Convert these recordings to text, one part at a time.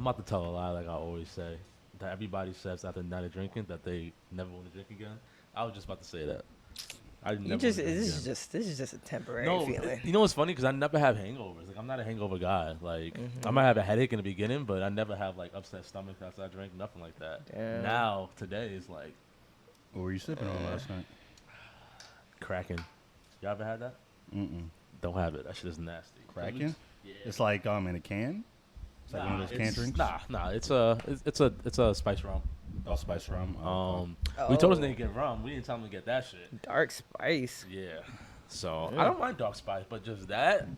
I'm about to tell a lie, like I always say, that everybody says after a night of drinking that they never want to drink again. I was just about to say that. I never You want to just drink this again. is just a temporary No, feeling. you know what's funny? Because I never have hangovers. Like I'm not a hangover guy. Like I might have a headache in the beginning, but I never have like upset stomach after I drink. Nothing like that. Damn. Now today is like What were you sipping on last night? cracking. You ever had that? Mm-mm. Don't have it. That shit is nasty. Cracking? Yeah. It's like in a can? It's like one of those can drinks? Nah. It's a spice rum. Oh, spice rum. We told us they get rum. We didn't tell them to get that shit. Dark spice. Yeah. So I don't mind dark spice, but just that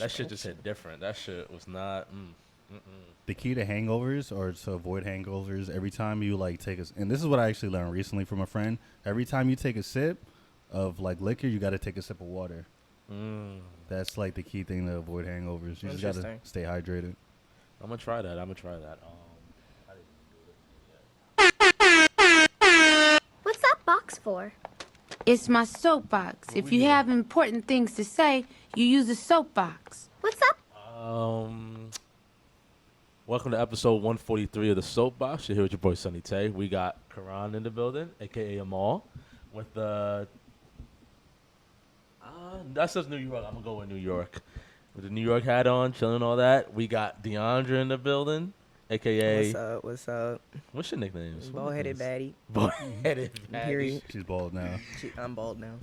shit just hit different. That shit was not. The key to hangovers or to avoid hangovers, every time you like take and this is what I actually learned recently from a friend. Every time you take a sip of like liquor, you got to take a sip of water. That's like the key thing to avoid hangovers. You just got to stay hydrated. I'm gonna try that. What's that box for? It's my soapbox. If you have important things to say, you use a soapbox. What's that? Welcome to episode 143 of the Soapbox. You're here with your boy Sonny Tay. We got Karan in the building, aka Amal, with the. That says New York. I'm gonna go with New York. With the New York hat on, chilling, all that. We got D.A.R.E in the building, aka. What's up? What's your nickname? Bald-headed baddie. Bald-headed baddie. Period. She's bald now. I'm bald now.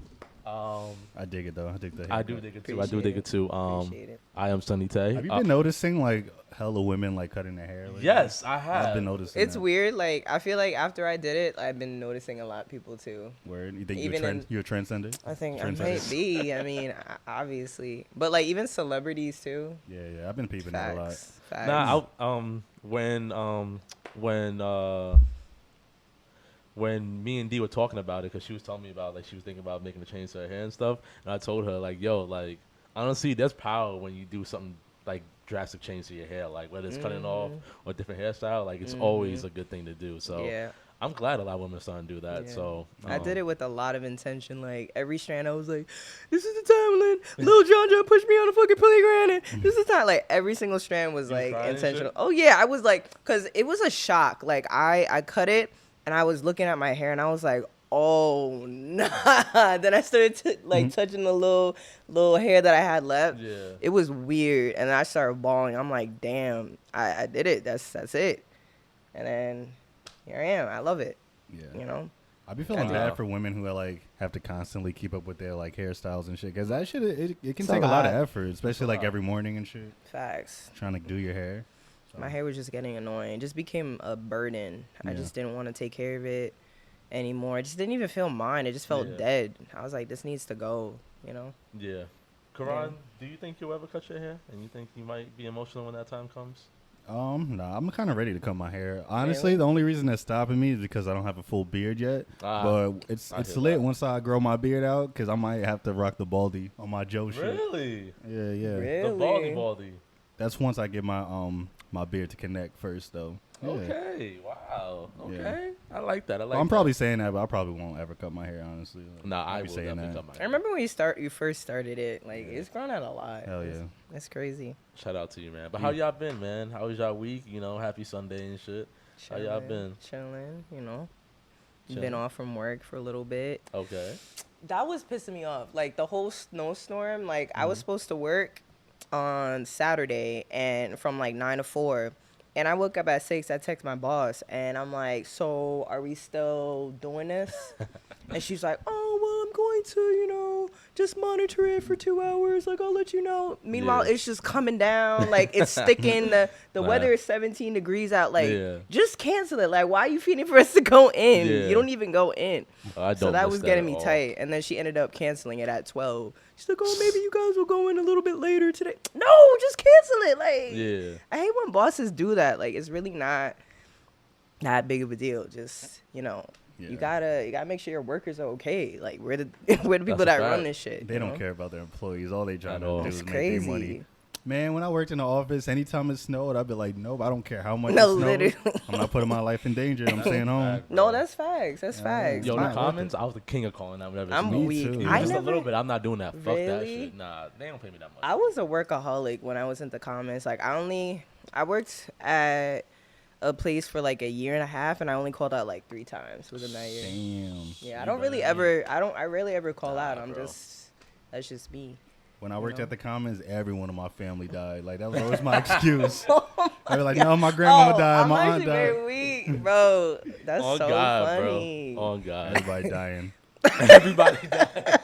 I dig it though. I dig the haircut. I do dig it too. Appreciate it. I am Sonny Tay. Have you been noticing like hella women like cutting their hair? Like Yes, I have. I've been noticing. It's that. weird. Like I feel like after I did it, I've been noticing a lot of people too. Word? You think Even you're a transcender? I think I Trendsetter? might be. I mean, obviously, but like even celebrities too. Yeah. I've been peeping that a lot. Facts. Nah, when me and D were talking about it, because she was telling me about, like, she was thinking about making a change to her hair and stuff, and I told her, like, yo, like, honestly, there's power when you do something, like, drastic change to your hair, like, whether it's cutting off or a different hairstyle, like, it's always a good thing to do, so Yeah. I'm glad a lot of women are starting to do that, Yeah. so. I did it with a lot of intention. Like every strand, I was like, "This is the time when Lil Jon pushed me on the fucking playground." And this is the time. Like every single strand was like cry and intentional. shit? Oh yeah, I was like, cause it was a shock. Like I cut it and I was looking at my hair and I was like, "Oh nah." Then I started touching the little hair that I had left. Yeah. It was weird, and I started bawling. I'm like, "Damn, I did it. That's it." And then here I am. I love it. Yeah. You know. I be feeling bad for women who are like have to constantly keep up with their like hairstyles and shit, because that shit it can take a lot of effort, especially like every morning and shit. Facts. Trying to do your hair. So. My hair was just getting annoying. It just became a burden. I just didn't want to take care of it anymore. It just didn't even feel mine. It just felt dead. I was like, this needs to go, you know? Yeah. Karan, do you think you'll ever cut your hair? And you think you might be emotional when that time comes? Nah, I'm kind of ready to cut my hair. Honestly, the only reason that's stopping me is because I don't have a full beard yet. But it's lit once I grow my beard out, because I might have to rock the baldy on my Joe shit. Really? Yeah. Really? The baldy. That's once I get my my beard to connect first, though. Yeah. Okay. Wow. Okay. Yeah. I like that. I'm probably saying that, but I probably won't ever cut my hair, honestly. Nah, I be will saying definitely that. cut my hair. I remember when you first started it. Like, it's grown out a lot. Hell yeah. It's crazy. Shout out to you, man. But how y'all been, man? How was y'all week? You know, happy Sunday and shit. How y'all been? Chilling, you know. Chilling. Been off from work for a little bit. Okay. That was pissing me off. Like, the whole snowstorm, like, I was supposed to work on Saturday and from, like, 9 to 4. And I woke up at 6. I text my boss, and I'm like, so are we still doing this? And she's like, oh, well, I'm going to, you know, just monitor it for 2 hours. Like, I'll let you know. Meanwhile, it's just coming down. Like, it's sticking. The weather is 17 degrees out. Like, just cancel it. Like, why are you feeding for us to go in? Yeah. You don't even go in. So that was getting me tight. And then she ended up canceling it at 12. She's like, oh, maybe you guys will go in a little bit later today. No, just cancel it. Like, I hate when bosses do that. Like, it's really not that big of a deal. Just, you know. Yeah. You gotta make sure your workers are okay. Like we're the people that run this shit. They don't care about their employees. All they trying to do is It's make crazy. their money. Man, when I worked in the office, anytime it snowed, I'd be like, nope, I don't care how much No, it snowed. literally. I'm not putting my life in danger. I'm staying home. Fact, No, bro. that's facts. That's facts. Yo, It's the not worth comments, I was the king of calling out whatever. I'm snow. Me weak. too. Even I just never, a little bit. I'm not doing that. Fuck that Really? shit. Nah, they don't pay me that much. I was a workaholic when I was in the comments. Like I worked at a place for like a year and a half, and I only called out like 3 times within that year. Damn. Yeah, I rarely ever call out. Bro. That's just me. When I worked know? at the Commons, everyone in my family died. Like, that was always my excuse. Oh I'd be like, no, my grandmama died, I'm my aunt actually died. very weak, bro. That's On so God, funny. bro. On God. Everybody dying. Everybody died.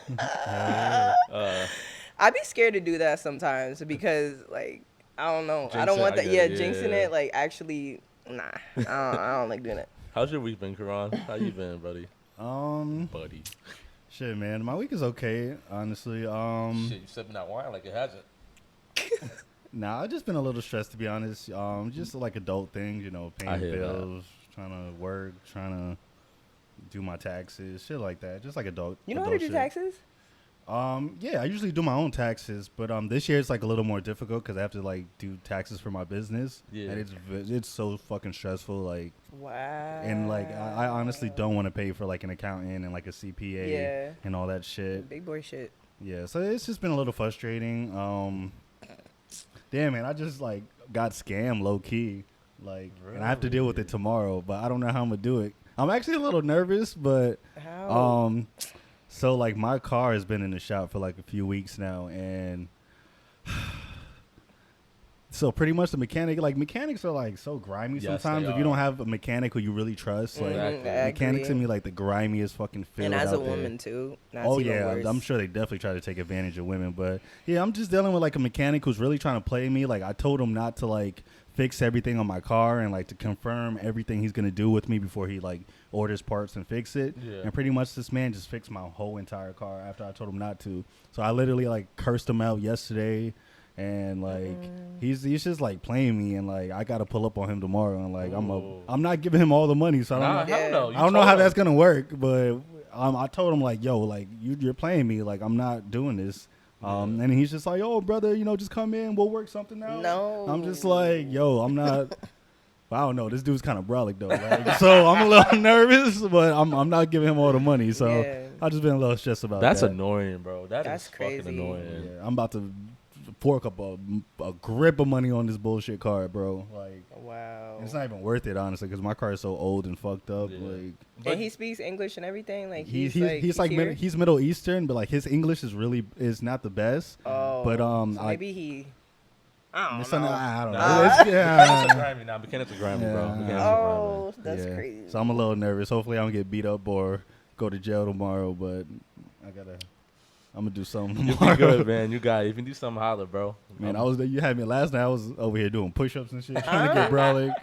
I'd be scared to do that sometimes because, like, I don't know. I don't Jinx it, want I that. get Yeah, it, jinxing yeah. it. Like, actually, nah. I don't like doing it. How's your week been, Karan? How you been, buddy? Buddy. Shit, man, my week is okay, honestly. Shit, you sipping that wine like it hasn't. Nah, I've just been a little stressed, to be honest. Just like adult things, you know, I paying hear that. bills, trying to work, trying to do my taxes, shit like that. Just like adult. You know how to adult do shit. taxes? Yeah, I usually do my own taxes, but this year it's like a little more difficult because I have to like do taxes for my business. Yeah. And it's so fucking stressful, like, Wow. and like I honestly don't want to pay for like an accountant and like a CPA Yeah. and all that shit. Big boy shit. Yeah, so it's just been a little frustrating. Damn, man, I just like got scammed low key, like, and I have to deal with it tomorrow, but I don't know how I'm gonna do it. I'm actually a little nervous, but How? so like my car has been in the shop for like a few weeks now, and so pretty much the mechanics are like so grimy Yes, sometimes. they If you are. don't have a mechanic who you really trust, like Exactly. I mechanics agree. in me like the grimiest fucking field. And as a out there. woman too. That's Oh even yeah, worse. I'm sure they definitely try to take advantage of women, but yeah, I'm just dealing with like a mechanic who's really trying to play me. Like I told him not to like fix everything on my car and like to confirm everything he's gonna do with me before he like orders parts and fix it. Yeah. And pretty much this man just fixed my whole entire car after I told him not to. So I literally like cursed him out yesterday. And like he's just like playing me, and like I gotta pull up on him tomorrow, and like Ooh. I'm not giving him all the money, so I don't Nah, know. hell no. You I don't know told how him. that's gonna work, but I told him like, yo, like you're playing me, like I'm not doing this. And he's just like, oh brother, you know, just come in, we'll work something out. No. I'm just like, yo, I'm not. I don't know. This dude's kind of brolic though, like, so I'm a little nervous, but I'm not giving him all the money, so Yeah. I just been a little stressed about That's that. annoying, bro. That's Is fucking crazy. annoying. Yeah, I'm about to fork up a grip of money on this bullshit car, bro. Like, Wow. it's not even worth it, honestly, because my car is so old and fucked up. Yeah. Like, And he speaks English and everything. Like he's he's like here? he's Middle Eastern, but like his English is not the best. Oh. But so I, maybe he. I it's don't know. I don't know. Nah. It's- Mechanics are yeah. grimy now. Mechanics are grimy, bro. Yeah. Mechanics are Oh, that's Yeah. crazy. So I'm a little nervous. Hopefully, I don't get beat up or go to jail tomorrow. But I'm gonna do something grimy. tomorrow. You be good, man. You got it. If you do something, holler, bro. Man, you had me last night. I was over here doing push-ups and shit, trying to get brolic.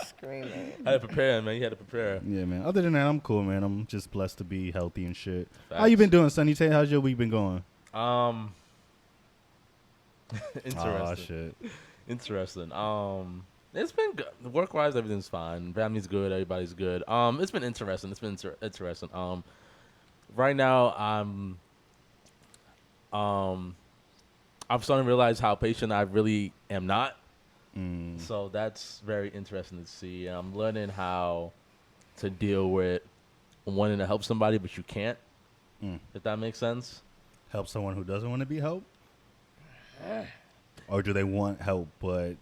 Screaming. had to prepare, man. You had to prepare. Yeah, man. Other than that, I'm cool, man. I'm just blessed to be healthy and shit. How Facts. you been doing, Sonny? How's your week been going? Interesting. Oh shit. Interesting. It's been good. Work-wise, everything's fine. Family's good. Everybody's good. It's been interesting. Interesting. Right now, I'm starting to realize how patient I really am not. So that's very interesting to see. And I'm learning how to deal with wanting to help somebody, but you can't. If that makes sense. Help someone who doesn't want to be helped, or do they want help but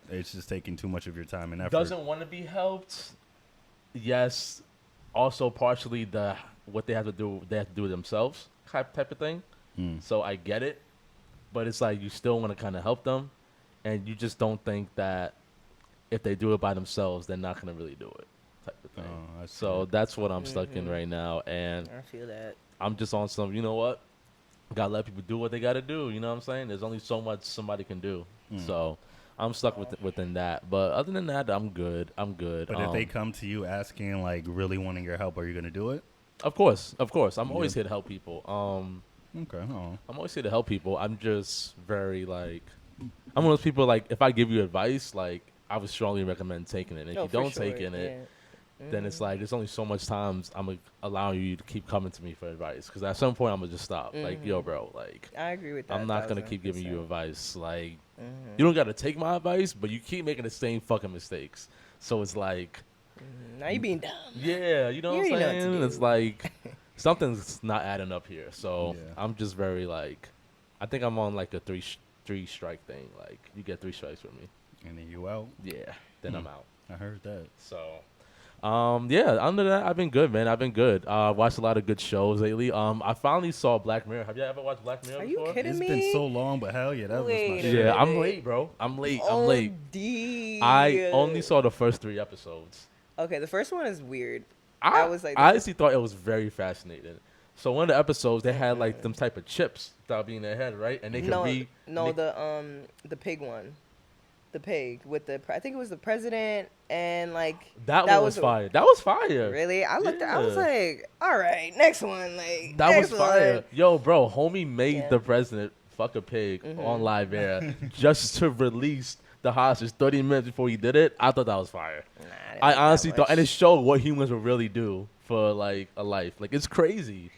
it's just taking too much of your time and effort? Doesn't want to be helped. Yes. Also, partially what they have to do it themselves type of thing. So I get it, but it's like you still want to kind of help them, and you just don't think that if they do it by themselves, they're not gonna really do it type of thing. Oh, I see. So that's what I'm stuck in right now, and I feel that. I'm just on some. You know what? Gotta let people do what they gotta do. You know what I'm saying? There's only so much somebody can do. So I'm stuck within that. But other than that, I'm good. But if they come to you asking, like, really wanting your help, are you gonna do it? Of course. I'm always here to help people. Okay. Oh. I'm always here to help people. I'm just very I'm one of those people, like, if I give you advice, like, I would strongly recommend taking it. And if No, you for don't sure, take in it, then it's like there's only so much times I'm allowing you to keep coming to me for advice. Because at some point I'm gonna just stop. Like, yo, bro, like I agree with that. I'm not gonna keep giving you 1000%. advice. Like, you don't gotta take my advice, but you keep making the same fucking mistakes. So it's like, Now you being dumb. yeah, you know You what I'm already know what to saying? do. It's like something's not adding up here. So Yeah. I'm just very like, I think I'm on like a three strike thing. Like, you get 3 strikes with me. And then you out. Yeah, then I'm out. I heard that. So, yeah. Under that, I've been good, man. I've been good. Watched a lot of good shows lately. I finally saw Black Mirror. Have you ever watched Black Mirror Are you before? kidding It's me? been so long, but hell yeah, that was my Wait a shit. Yeah, I'm minute. late, bro. I'm late. I'm Oh, late. D. I only saw the first 3 episodes. Okay, the first one is weird. I was like, I honestly thought it was very fascinating. So one of the episodes, they had like them type of chips that be in their head, right? And they could read. the pig one, the pig with the I think it was the president and like That one was fire. That was fire. Really, I looked. I was Yeah. like, all right, next one. Like That next was fire. one. Yo, bro, homie made Yeah. the president fuck a pig on live air just to release the hostage 30 minutes before he did it. I thought that was fire. Nah, didn't I like that honestly thought, and it much. showed what humans would really do for like a life. Like, it's crazy.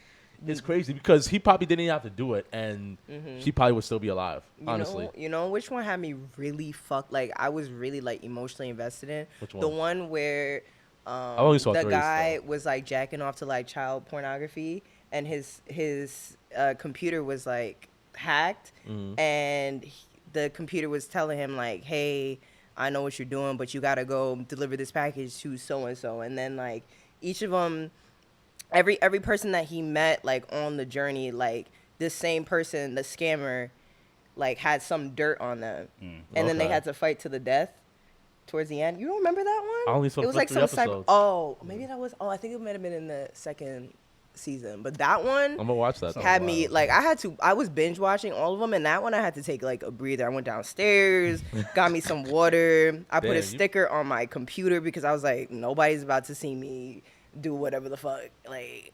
It's crazy because he probably didn't even have to do it, and she probably would still be alive. Honestly, You know which one had me really fucked? Like I was really like emotionally invested in. Which The one? one where only saw the 3, guy so. was like jacking off to like child pornography, and his computer was like hacked, and the computer was telling him like, "Hey, I know what you're doing, but you gotta go deliver this package to so and so." And then like each of them, every person that he met like on the journey, like this same person, the scammer, like had some dirt on them, and then they Okay. had to fight to the death towards the end. You don't remember that one? I only saw it was the like first some 3 cyber. episodes. Oh, maybe that was. Oh, I think it might have been in the second season, but that one I'm gonna watch that. had me like I was binge watching all of them, and that one I had to take like a breather. I went downstairs, got me some water. I put Damn, a you- sticker on my computer because I was like, nobody's about to see me do whatever the fuck. Like,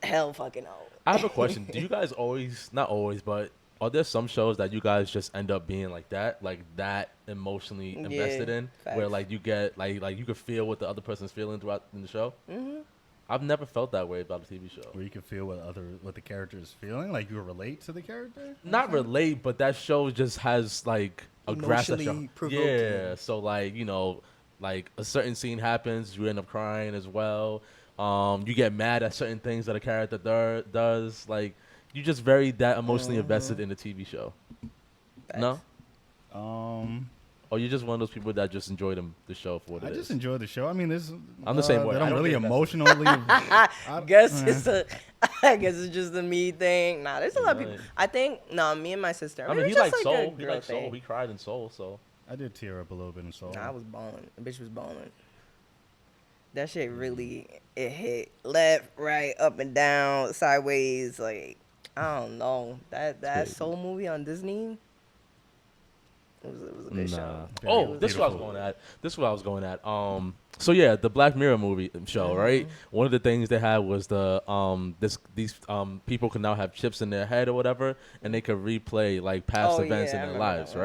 hell fucking no. I have a question. Do you guys always, not always, but are there some shows that you guys just end up being like that emotionally invested in, where facts. like you get like you could feel what the other person's feeling throughout in the show? I've never felt that way about a TV show. Where you can feel what the character is feeling, like you relate to the character. Not relate, but that show just has like a grasp that Emotionally you provoking. yeah. So like, you know, like a certain scene happens, you end up crying as well. You get mad at certain things that a character does. Like, you just very that emotionally invested in the TV show. No, or you're just one of those people that just enjoy the show for what I it is. just enjoy the show. I mean, this. I'm the same way. That I I'm don't really think that's- emotionally. I guess it's just a me thing. Nah, there's a lot of people. Right. I think me and my sister. I mean, it's he liked just like Soul. a He girl liked Soul. thing. He cried in Soul. So I did tear up a little bit in Soul. Nah, I was balling. The bitch was balling. That shit really it hit left, right, up and down, sideways. Like I don't know that crazy. Soul movie on Disney. It was a good show. Very Oh, this is what I was beautiful. going at. This is what I was going at. So yeah, the Black Mirror movie show, right? One of the things they had was the these people can now have chips in their head or whatever, and they could replay like past Oh, events yeah, I in their remember that lives, one.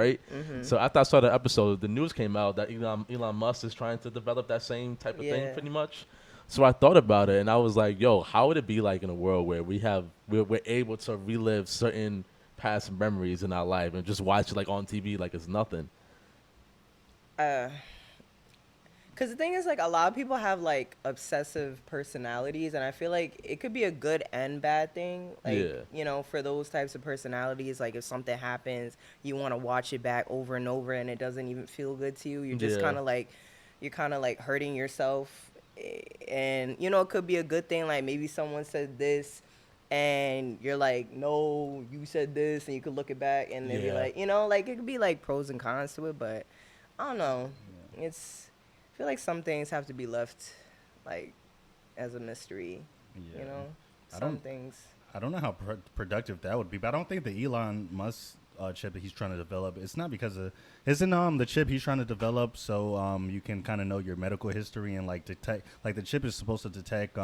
right? So after I saw the episode, the news came out that Elon Musk is trying to develop that same type of thing, Yeah. pretty much. So I thought about it, and I was like, "Yo, how would it be like in a world where we're able to relive certain past memories in our life and just watch it like on TV like it's nothing?" Because the thing is, like, a lot of people have, like, obsessive personalities, and I feel like it could be a good and bad thing. Like, Yeah. you know, for those types of personalities, like, if something happens, you want to watch it back over and over, and it doesn't even feel good to you. You're just Yeah. kind of, like, hurting yourself. And, you know, it could be a good thing. Like, maybe someone said this, and you're like, no, you said this, and you could look it back, and they'd be Yeah. like, you know, like, it could be, like, pros and cons to it, but I don't know. I feel like some things have to be left, like, as a mystery. Yeah. You know, I some don't- things. I don't know how productive that would be, but I don't think the Elon Musk chip that he's trying to develop. It's not because of isn't the chip he's trying to develop so you can kind of know your medical history and like detect like the chip is supposed to detect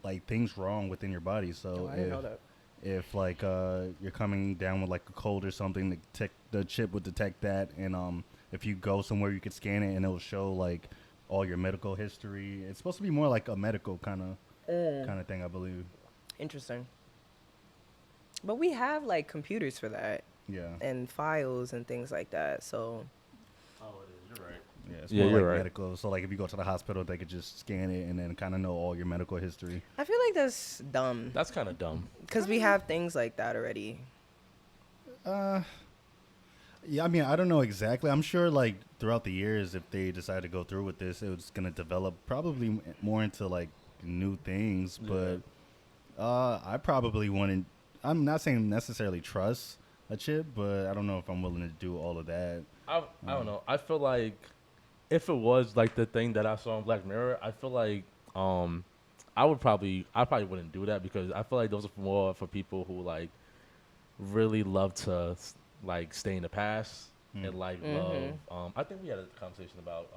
like things wrong within your body. So I didn't know that. if like you're coming down with like a cold or something, the chip would detect that and if you go somewhere, you could scan it and it'll show like all your medical history. It's supposed to be more like a medical kind of thing, I believe. Interesting. But we have like computers for that Yeah. and files and things like that. So Oh, it is. You're right. Yeah, it's Yeah, more you're like right. medical. So like if you go to the hospital, they could just scan it and then kind of know all your medical history. I feel like that's dumb That's kind of dumb. because we have things like that already. Yeah, I mean, I don't know exactly. I'm sure, like, throughout the years, if they decide to go through with this, it was going to develop probably more into, like, new things. But I probably wouldn't. I'm not saying necessarily trust a chip, but I don't know if I'm willing to do all of that. I don't know. I feel like if it was like the thing that I saw in Black Mirror, I feel like I probably wouldn't do that because I feel like those are more for people who like really love to like stay in the past and like love. I think we had a conversation about.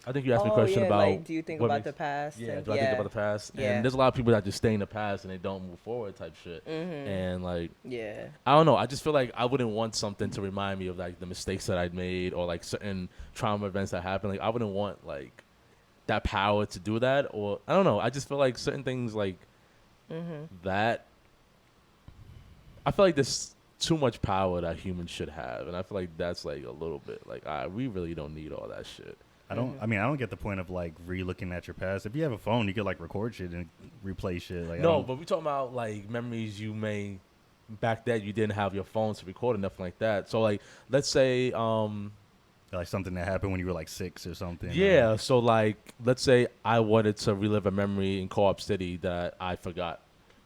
I think you asked me a question about. like, do you think what about makes- the past? Yeah, and- do I think about the past? Yeah. And there's a lot of people that just stay in the past and they don't move forward type shit. And like, Yeah. I don't know. I just feel like I wouldn't want something to remind me of like the mistakes that I'd made or like certain trauma events that happened. Like I wouldn't want like that power to do that. Or I don't know. I just feel like certain things like that. I feel like there's too much power that humans should have, and I feel like that's like a little bit like we really don't need all that shit. I don't. I mean, I don't get the point of like re-looking at your past. If you have a phone, you could like record shit and replay shit. Like No, but we talking about like memories you may back then you didn't have your phone to record or nothing like that. So like let's say like something that happened when you were like 6 or something. yeah, so like let's say I wanted to relive a memory in Co-op City that I forgot.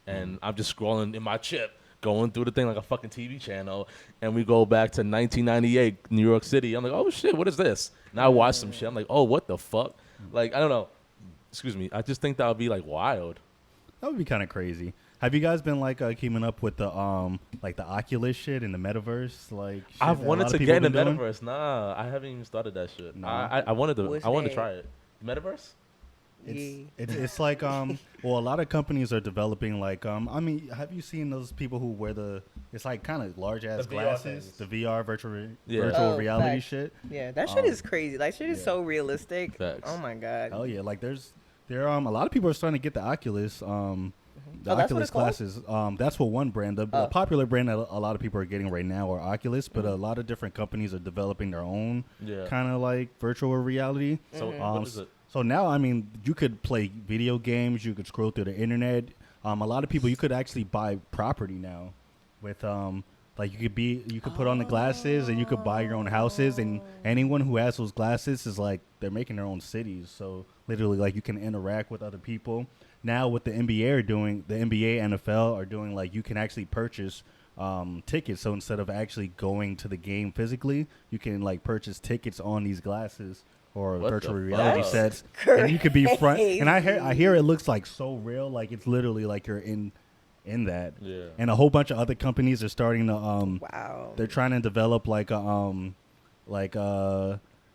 And I'm just scrolling in my chip, going through the thing like a fucking TV channel, and we go back to 1998 New York City. I'm like, "Oh shit, what is this?" And I watch some shit. I'm like, "Oh, what the fuck?" Like, I don't know. Excuse me. I just think that would be like wild. That would be kind of crazy. Have you guys been like keeping up with the like the Oculus shit in the metaverse? Like shit I've that a wanted lot to of people get in the been doing? metaverse. Nah, I haven't even started that shit. Nah. I wanted to. What's I wanted to that? try it. Metaverse? Yeah. It's like well, a lot of companies are developing like I mean, have you seen those people who wear it's like kind of large ass The VR glasses, things. the VR virtual Yeah. virtual Oh, reality facts. shit? Yeah, that shit is crazy. Like, shit is yeah. so realistic. Facts. Oh my god. Oh yeah, like there a lot of people are starting to get the Oculus the Oh, that's what Oculus it's called? glasses. That's what one brand. The popular brand that a lot of people are getting right now are Oculus, but a lot of different companies are developing their own Yeah. kind of like virtual reality. So what is it? So now, I mean, you could play video games. You could scroll through the internet. A lot of people, you could actually buy property now, with like you could put on the glasses and you could buy your own houses. And anyone who has those glasses is like they're making their own cities. So literally, like you can interact with other people. Now, what the NBA are doing, the NBA, NFL are doing, like you can actually purchase tickets. So instead of actually going to the game physically, you can like purchase tickets on these glasses or What virtual the reality fuck? sets, and you could be front. And I Crazy. hear it looks like so real, like it's literally like you're in that. Yeah. And a whole bunch of other companies are starting to Wow. they're trying to develop like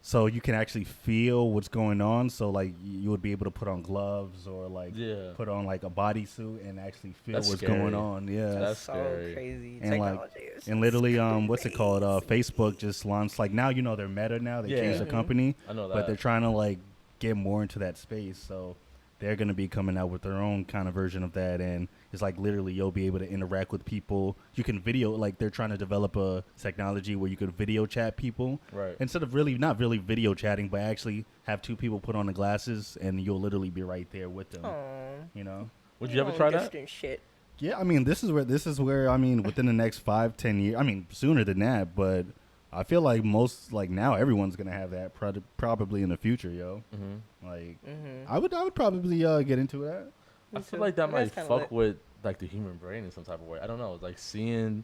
so you can actually feel what's going on. So like you would be able to put on gloves or like Yeah. put on like a bodysuit and actually feel That's what's scary. going on. Yeah. That's so scary. crazy. And like, Technology is and literally, just what's it called? Facebook just launched like now they're Meta now. They Yeah. changed their company, I know that. but they're trying to like get more into that space. So they're gonna be coming out with their own kind of version of that, and it's like literally you'll be able to interact with people. You can video like they're trying to develop a technology where you could video chat people, Right. instead of not really video chatting, but actually have two people put on the glasses and you'll literally be right there with them. Aw. You know. Would you ever try that? Distant shit. Yeah, I mean, this is where I mean, within the next 5-10 years, I mean, sooner than that, but I feel like now everyone's gonna have that probably in the future, yo. Mm-hmm. Like, Mm-hmm. I would probably get into that. I feel like that might kinda fuck lit. with like the human brain in some type of way. I don't know. Like seeing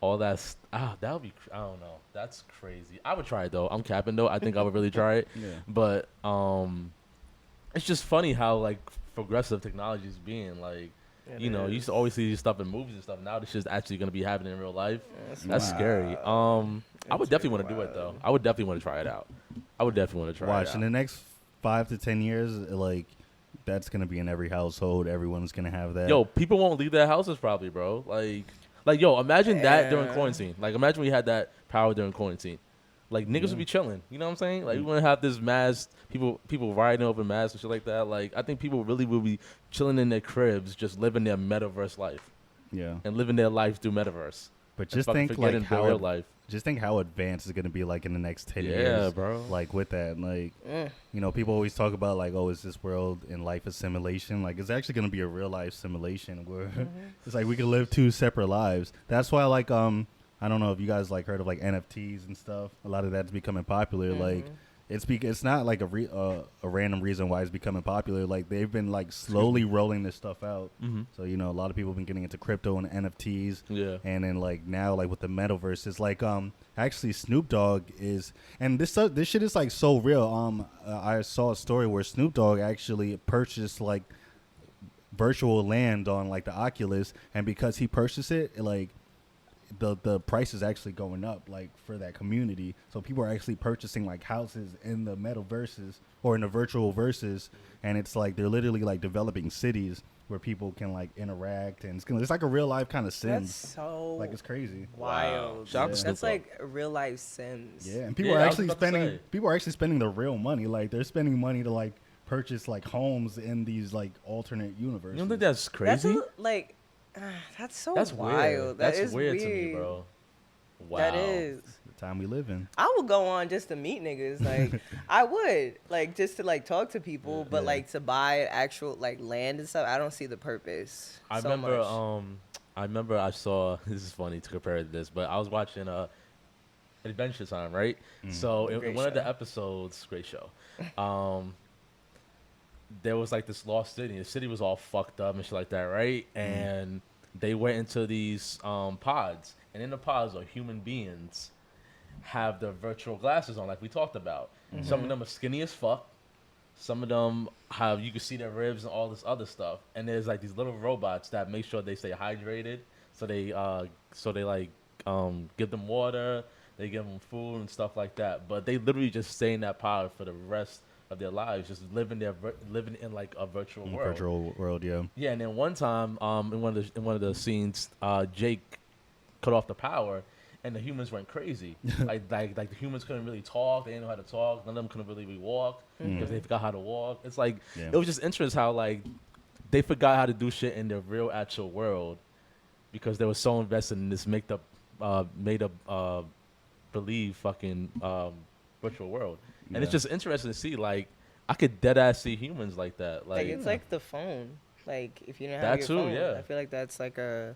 all that. That would be. I don't know. That's crazy. I would try it though. I'm capping though. I think I would really try it. Yeah. But it's just funny how like progressive technology is being like. You know, you used to always see this stuff in movies and stuff. Now this shit's actually gonna be happening in real life. That's scary. I would That's definitely really want to do it though. wild. I would definitely want to try it out. I would definitely want to try Watch it in out. the next 5 to 10 years, like that's gonna be in every household. Everyone's gonna have that. Yo, people won't leave their houses probably, bro. Like, yo, imagine that during Yeah. quarantine. Like, imagine we had that power during quarantine. Like, niggas would be chilling. You know what I'm saying? Like, we wouldn't have this mass, people riding over masks and shit like that. Like, I think people really will be chilling in their cribs, just living their metaverse life. Yeah. And living their life through metaverse. But And just fucking think forgetting like their how real life. just think how advanced it's gonna be like in the next 10 Yeah, years. bro. Like with that, like you know, people always talk about like, oh, is this world and life a simulation? Like it's actually gonna be a real life simulation where it's like we can live two separate lives. That's why like I don't know if you guys like heard of like NFTs and stuff. A lot of that's becoming popular. Like it's not like a random reason why it's becoming popular. Like they've been like slowly rolling this stuff out. So you know, a lot of people have been getting into crypto and NFTs. Yeah. And then like now like with the metaverse, it's like actually Snoop Dogg is, and this shit is like so real. I saw a story where Snoop Dogg actually purchased like virtual land on like the Oculus, and because he purchased it, like the price is actually going up like for that community. So people are actually purchasing like houses in the metaverses or in the virtual verses, and it's like they're literally like developing cities where people can like interact, and it's like a real life kind of Sims. That's so Like it's crazy. wild. Shout out to Snoop That's Dogg. like real life Sims. Yeah, and people Yeah, are I was actually about to spending say. people are actually spending the real money. Like they're spending money to like purchase like homes in these like alternate universes. You don't think that's That's crazy? like, that's so That's wild. weird. That That's is weird to me, bro. Wow. That is. the time we live in? I would go on just to meet niggas. Like I would like just to like talk to people, but Yeah. like to buy actual like land and stuff. I don't see the purpose. I so remember much. I remember I saw this is funny to compare it to this, but I was watching Adventure Time, right? So in Great one of the show. episodes, great show. There was like this lost city. The city was all fucked up and shit like that, right? And they went into these pods, and in the pods are human beings have the virtual glasses on, like we talked about. Some of them are skinny as fuck. Some of them have, you can see their ribs and all this other stuff. And there's like these little robots that make sure they stay hydrated. So they like give them water, they give them food and stuff like that. But they literally just stay in that pod for the rest of their lives, just living in like a virtual world. Virtual world, yeah. Yeah, and then one time, in one of the scenes, Jake cut off the power, and the humans went crazy. like the humans couldn't really talk. They didn't know how to talk. None of them couldn't really walk because they forgot how to walk. It's like it was just interesting how like they forgot how to do shit in the real actual world because they were so invested in this made up believe fucking virtual world. And it's Yeah. just interesting to see, like, I could dead ass see humans like that. Like Like, it's like the phone. Like if you don't That have too, your phone, yeah. I feel like that's like a,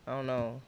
I don't know,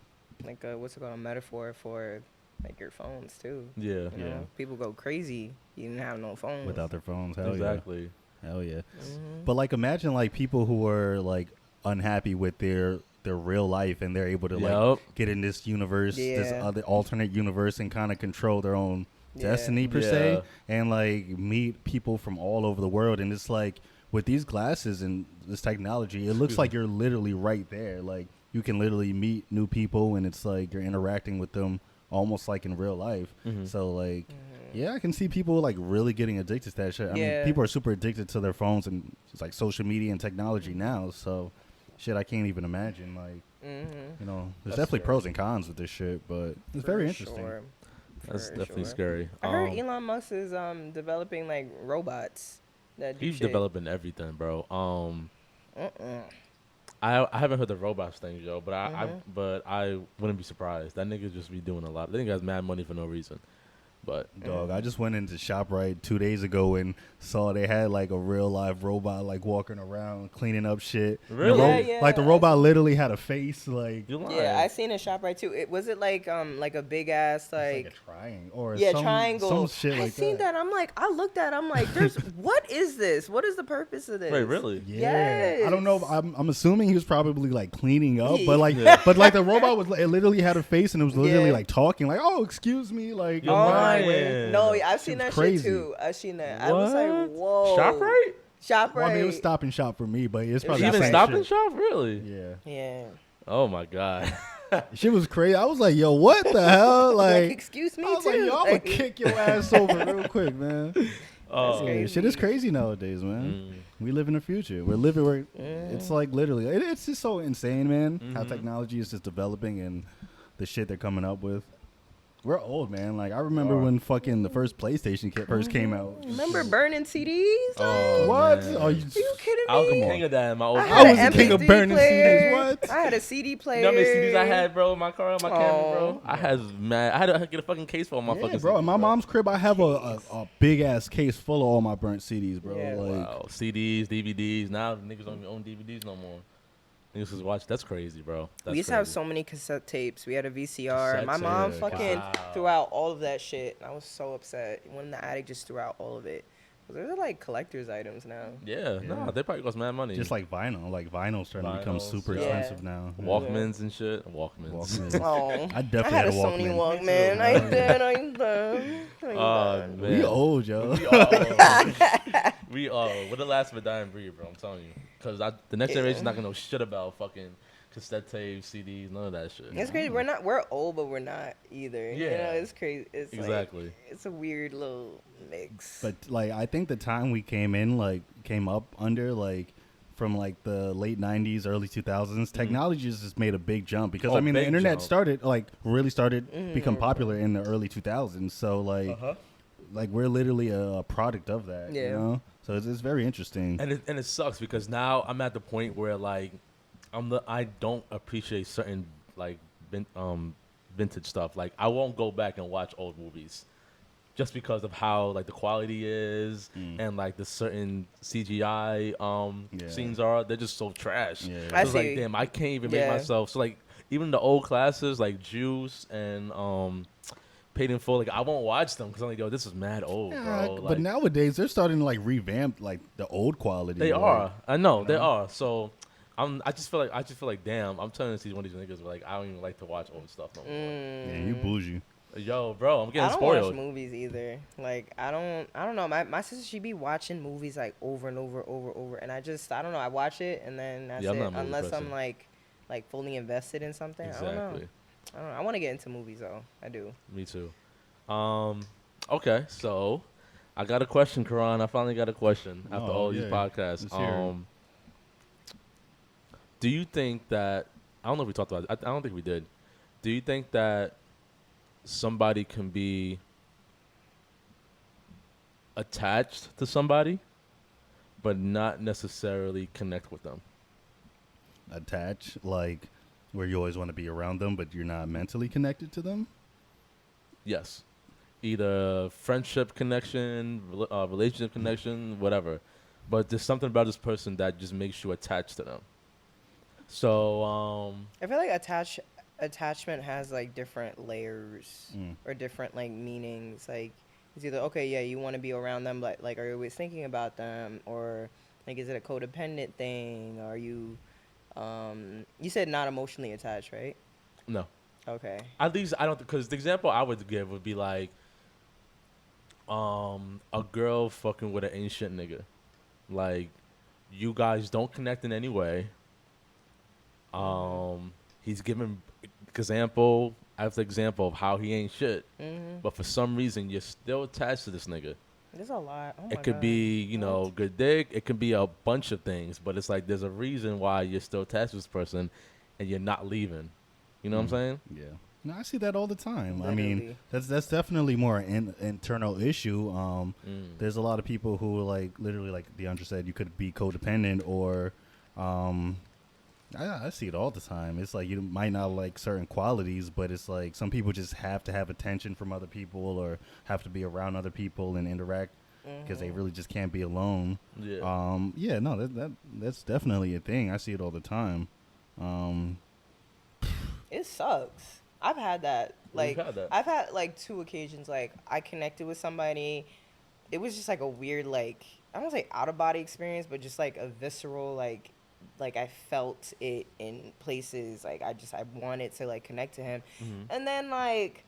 like a what's it called, a metaphor for like your phones too. yeah, You know, people go crazy. You didn't have no phones. Without their phones, hell exactly. yeah, hell yeah. Mm-hmm. But like, imagine like people who are like unhappy with their real life, and they're able to Yup. like get in this universe, this Yeah. other alternate universe, and kind of control their own Yeah. destiny per Yeah. se, and like meet people from all over the world. And it's like with these glasses and this technology, it looks like you're literally right there. Like you can literally meet new people, and it's like you're interacting with them almost like in real life. So like, yeah, I can see people like really getting addicted to that shit. I mean, Yeah. people are super addicted to their phones and it's like social media and technology now. So shit, I can't even imagine. Like, you know, there's That's definitely scary. pros and cons with this shit, but it's very interesting. Sure. That's For definitely sure. scary. I heard Elon Musk is developing like robots that do He's shit. developing everything, bro. I haven't heard the robots thing, Joe, but I wouldn't be surprised. That nigga just be doing a lot. That nigga has mad money for no reason. But Dog, I just went into ShopRite 2 days ago and saw they had like a real live robot like walking around cleaning up shit. Really? Yeah, Like the I robot literally had a face like you lying. Yeah, I seen a ShopRite too. It was it like a big ass it's like like a triangle or yeah, some, triangle. some shit I like seen that. I'm like, I looked at. I'm like, there's what is this? What is the purpose of this? Wait, really? Yeah, I don't know. Yes. I'm assuming he was probably like cleaning up, Yeah. but like, but like the robot was, it literally had a face and it was literally Yeah. like talking, like, "Oh, excuse me," like, You're Oh, lying. no, I've seen was that crazy. shit too. I've seen that. I was like, What? whoa. ShopRite? ShopRite. Well, I mean, it was Stop and Shop for me, but it's probably Even the same Stop shit. and Shop? Really? Yeah, Yeah. Oh my god. shit was crazy. I was like, "Yo, what the hell?" Like, Like, excuse me I was too. like, "Yo, I'm gonna Like, kick your ass over real quick, man." That's Oh, crazy. Shit is crazy nowadays, man. We live in the future. We're living where it's like literally, it's just so insane, man. How technology is just developing and the shit they're coming up with. We're old, man. Like I remember when fucking the first PlayStation first came out. Remember burning CDs? Oh, What? man. Are you you kidding I was me? the king of that in my old I I had was an the king of MP3 burning player. CDs. What? I had a CD player. You know how many CDs I had, bro, in my car, my camera, bro? Oh. I had to get a fucking case for all my Yeah, fucking bro. CDs, In my mom's crib, I have a big ass case full of all my burnt CDs, bro. Yeah. Like, Wow, CDs, DVDs. Now niggas don't even own DVDs no more. Niggas just watch. That's crazy, bro. That's We used to have so many cassette tapes. We had a VCR. Cassette My mom tape. fucking Wow. threw out all of that shit. I was so upset. When the attic just threw out all of it. Those are like collector's items now. Yeah, nah, they probably cost mad money. just like vinyl. Like vinyl's starting to become Vinyls, super yeah. expensive now. Walkmans and shit. Walkmans. Walkmans. Oh, I definitely had a had a Sony Walkman. Walkman. I did. Oh man, We old, yo. We all. We all. We're the last of a dying breed, bro. I'm telling you, because the next generation's not gonna know shit about fucking cassette tapes, CDs, none of that shit. It's crazy. We're old, but we're not either. You Yeah. know, it's crazy. It's Exactly. Like, it's a weird little mix. But like, I think the time we came up under, like, from like the late 90s, early 2000s, technology just made a big jump because Oh, I mean the big internet jump. started really become popular in the early 2000s. So like, like we're literally a product of that. Yeah. You know? So it's very interesting. And it sucks because now I'm at the point where like I don't appreciate certain like vintage stuff. Like I won't go back and watch old movies just because of how like the quality is and like the certain CGI scenes are. They're just so trash. Yeah. So I it's like see. damn, I can't even make Yeah. myself. So like even the old classes like Juice and Paid in Full, like I won't watch them because I'm like, yo, this is mad old, bro. but Like, nowadays they're starting to like revamp like the old quality. they like, are. I know, you they know? are. So I just feel like damn, I'm turning to see one of these niggas where like I don't even like to watch old stuff no more. Yeah, you bougie. Yo, bro, I'm I getting don't spoiled. watch movies either. Like I don't know. My sister, she be watching movies like over and over, and I don't know. I watch it and then that's Yeah, I'm it. not a movie Unless person. I'm like fully invested in something. I don't know. Exactly. I want to get into movies though. I do. Me too. Okay, so I got a question, Karan. I finally got a question after Oh, all these yeah. podcasts. Let's hear it. Do you think that I don't know if we talked about it. I don't think we did. Do you think that somebody can be attached to somebody but not necessarily connect with them? Attach, like where you always want to be around them, but you're not mentally connected to them. Yes. Either friendship connection, relationship connection, whatever. But there's something about this person that just makes you attached to them. So, I feel like attachment has like different layers or different like meanings. Like it's either okay, yeah, you want to be around them, but like are you always thinking about them, or like is it a codependent thing? Are you you said not emotionally attached, right? no. Okay. At least I don't, because the example I would give would be like, a girl fucking with an ancient nigga. Like, you guys don't connect in any way. He's giving example after example of how he ain't shit. But for some reason, you're still attached to this nigga. There's a lot. Oh my It could God. be, you know, good dick. It could be a bunch of things. But it's like there's a reason why you're still attached to this person and you're not leaving. You know what I'm saying? Yeah. No, I see that all the time. I mean, Literally. that's definitely more an internal issue. There's a lot of people who like literally, like DeAndre said, you could be codependent or, I see it all the time. It's like you might not like certain qualities, but it's like some people just have to have attention from other people or have to be around other people and interact because they really just can't be alone. Yeah. Yeah, no, that's definitely a thing. I see it all the time. It sucks. I've had that. Like had that. I've had like 2 occasions like I connected with somebody. It was just like a weird like I don't say out of body experience, but just like a visceral like I felt it in places. Like I wanted to like connect to him. And then like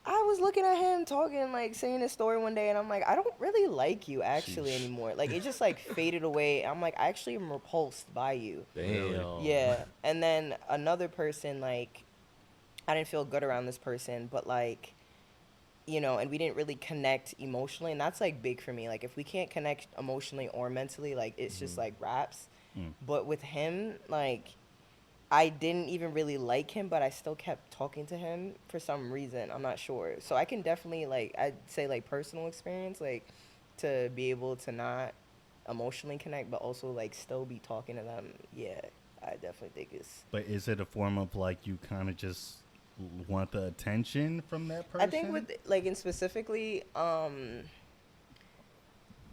I was looking at him talking, like saying his story one day, and I'm like, I don't really like you actually anymore. Like it just like faded away. I'm like, I actually am repulsed by you. Damn. Yeah. And then another person, like, I didn't feel good around this person, but like you know, and we didn't really connect emotionally, and that's like big for me. Like if we can't connect emotionally or mentally, like it's just like raps. But with him, like I didn't even really like him, but I still kept talking to him for some reason. I'm not sure. So I can definitely like, I'd say like personal experience, like to be able to not emotionally connect, but also like still be talking to them. Yeah, I definitely think it's. But is it a form of like you kind of just want the attention from that person? I think with like in specifically,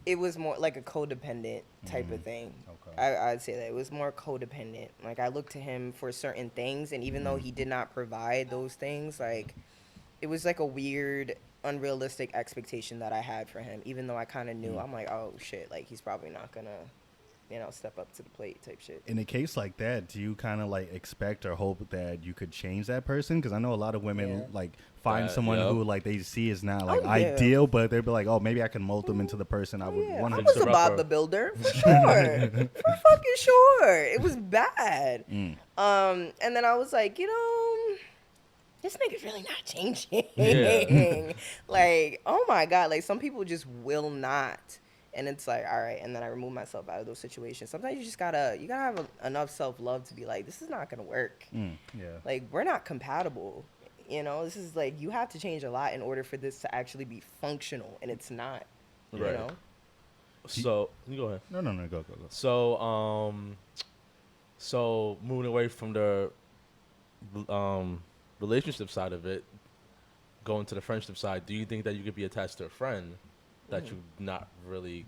it was more like a codependent type of thing. Okay. I'd say that it was more codependent. Like I looked to him for certain things, and even though he did not provide those things, like it was like a weird, unrealistic expectation that I had for him. Even though I kind of knew, I'm like, oh shit, like he's probably not gonna, you know, step up to the plate type shit. In a case like that, do you kind of like expect or hope that you could change that person? Because I know a lot of women like find someone who like they see is not like ideal, but they'd be like, oh, maybe I can mold them into the person I would want I them was to a Bob the Builder, for sure. For fucking sure. It was bad. And then I was like, you know, this nigga's really not changing. Yeah. Like, oh my God. Like, some people just will not. And it's like, all right. And then I remove myself out of those situations. Sometimes you just gotta have enough self-love to be like, this is not gonna work. Yeah. Like, we're not compatible. You know, this is like, you have to change a lot in order for this to actually be functional. And it's not, you Right. know? So you go ahead. No, go. So moving away from the relationship side of it, going to the friendship side, do you think that you could be attached to a friend that you not really?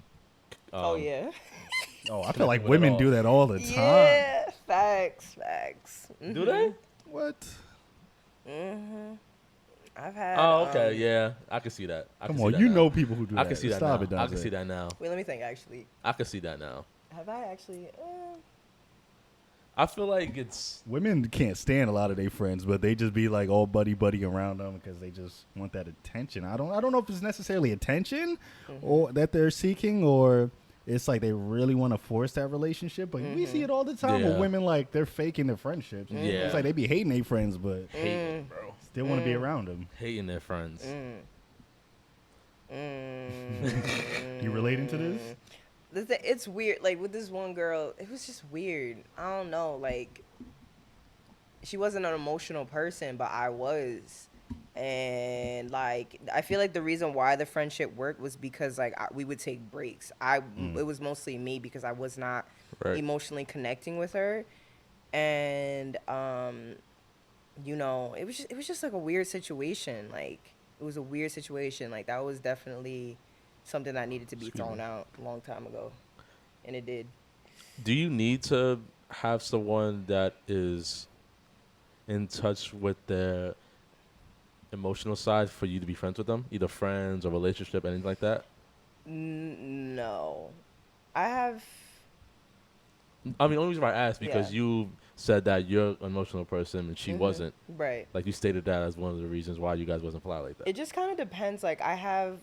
Oh yeah. Oh, I feel like with it women all. do that all the time. Yeah, facts. Do they? What? I've had. Oh, okay, yeah, I can see that. Come on, you know people who do that. I can see that Stop now. it, I Dante. can see that now. Wait, let me think. Actually, I can see that now. have I actually? I feel like it's Women can't stand a lot of their friends, but they just be like all buddy around them because they just want that attention. I don't know if it's necessarily attention or that they're seeking, or it's like they really want to force that relationship. But we see it all the time with Yeah. women, like they're faking their friendships. Yeah. It's like they be hating their friends, but hating, bro. still want to be around them. Hating their friends. You relating to this? It's weird. Like with this one girl, it was just weird. I don't know. Like she wasn't an emotional person, but I was. And like I feel like the reason why the friendship worked was because like we would take breaks. It was mostly me because I was not emotionally connecting with her, and you know, it was just like a weird situation. Like it was a weird situation. Like that was definitely something that needed to be thrown out a long time ago, and it did. Do you need to have someone that is in touch with their emotional side for you to be friends with them? Either friends or relationship, anything like that? No. I have. I mean, the only reason why I asked because you said that you're an emotional person and she wasn't. Right. Like you stated that as one of the reasons why you guys wasn't fly like that. It just kind of depends. Like I have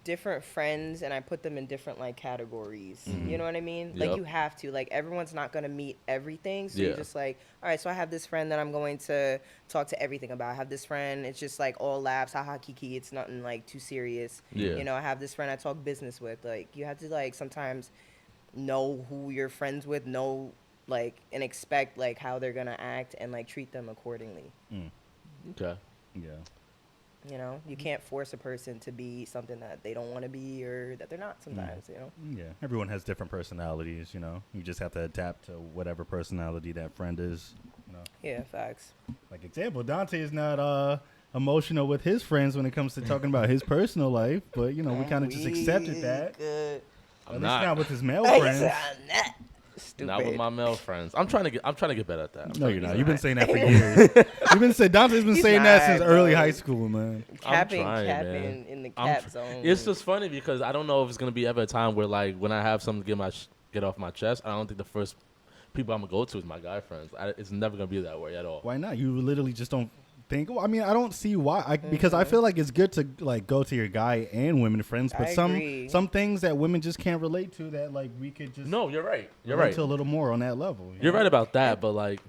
different friends and I put them in different like categories. You know what I mean? Yep. Like you have to. Like everyone's not gonna meet everything. So you're Yeah. just like, all right. So I have this friend that I'm going to talk to everything about. I have this friend. It's just like all laughs, haha, kiki. It's nothing like too serious. Yeah. You know, I have this friend I talk business with. Like you have to like sometimes know who you're friends with, know like and expect like how they're gonna act and like treat them accordingly. Okay. Yeah. You know, you can't force a person to be something that they don't want to be or that they're not sometimes, you know? Yeah. Everyone has different personalities, you know. You just have to adapt to whatever personality that friend is, you know. Yeah, facts. Like example, Dante is not emotional with his friends when it comes to talking about his personal life, but you know, we kind of just accepted that. Good. At least not with his male Like, friends. Stupid. Not with my male friends. I'm trying to get better at that. No, you're not. You've been saying that for years. Dante's been He's saying that not, since bro. early high school, man. Capping man. in the cap zone. It's just funny because I don't know if it's gonna be ever a time where like when I have something to get off my chest, I don't think the first people I'm gonna go to is my guy friends. It's never gonna be that way at all. Why not? You literally just don't think. Well, I mean, I don't see why. Because I feel like it's good to like go to your guy and women friends, but I some agree. things that women just can't relate to that like we could just No, you're right. You're relate right. to a little more on that level. You're right about that, but like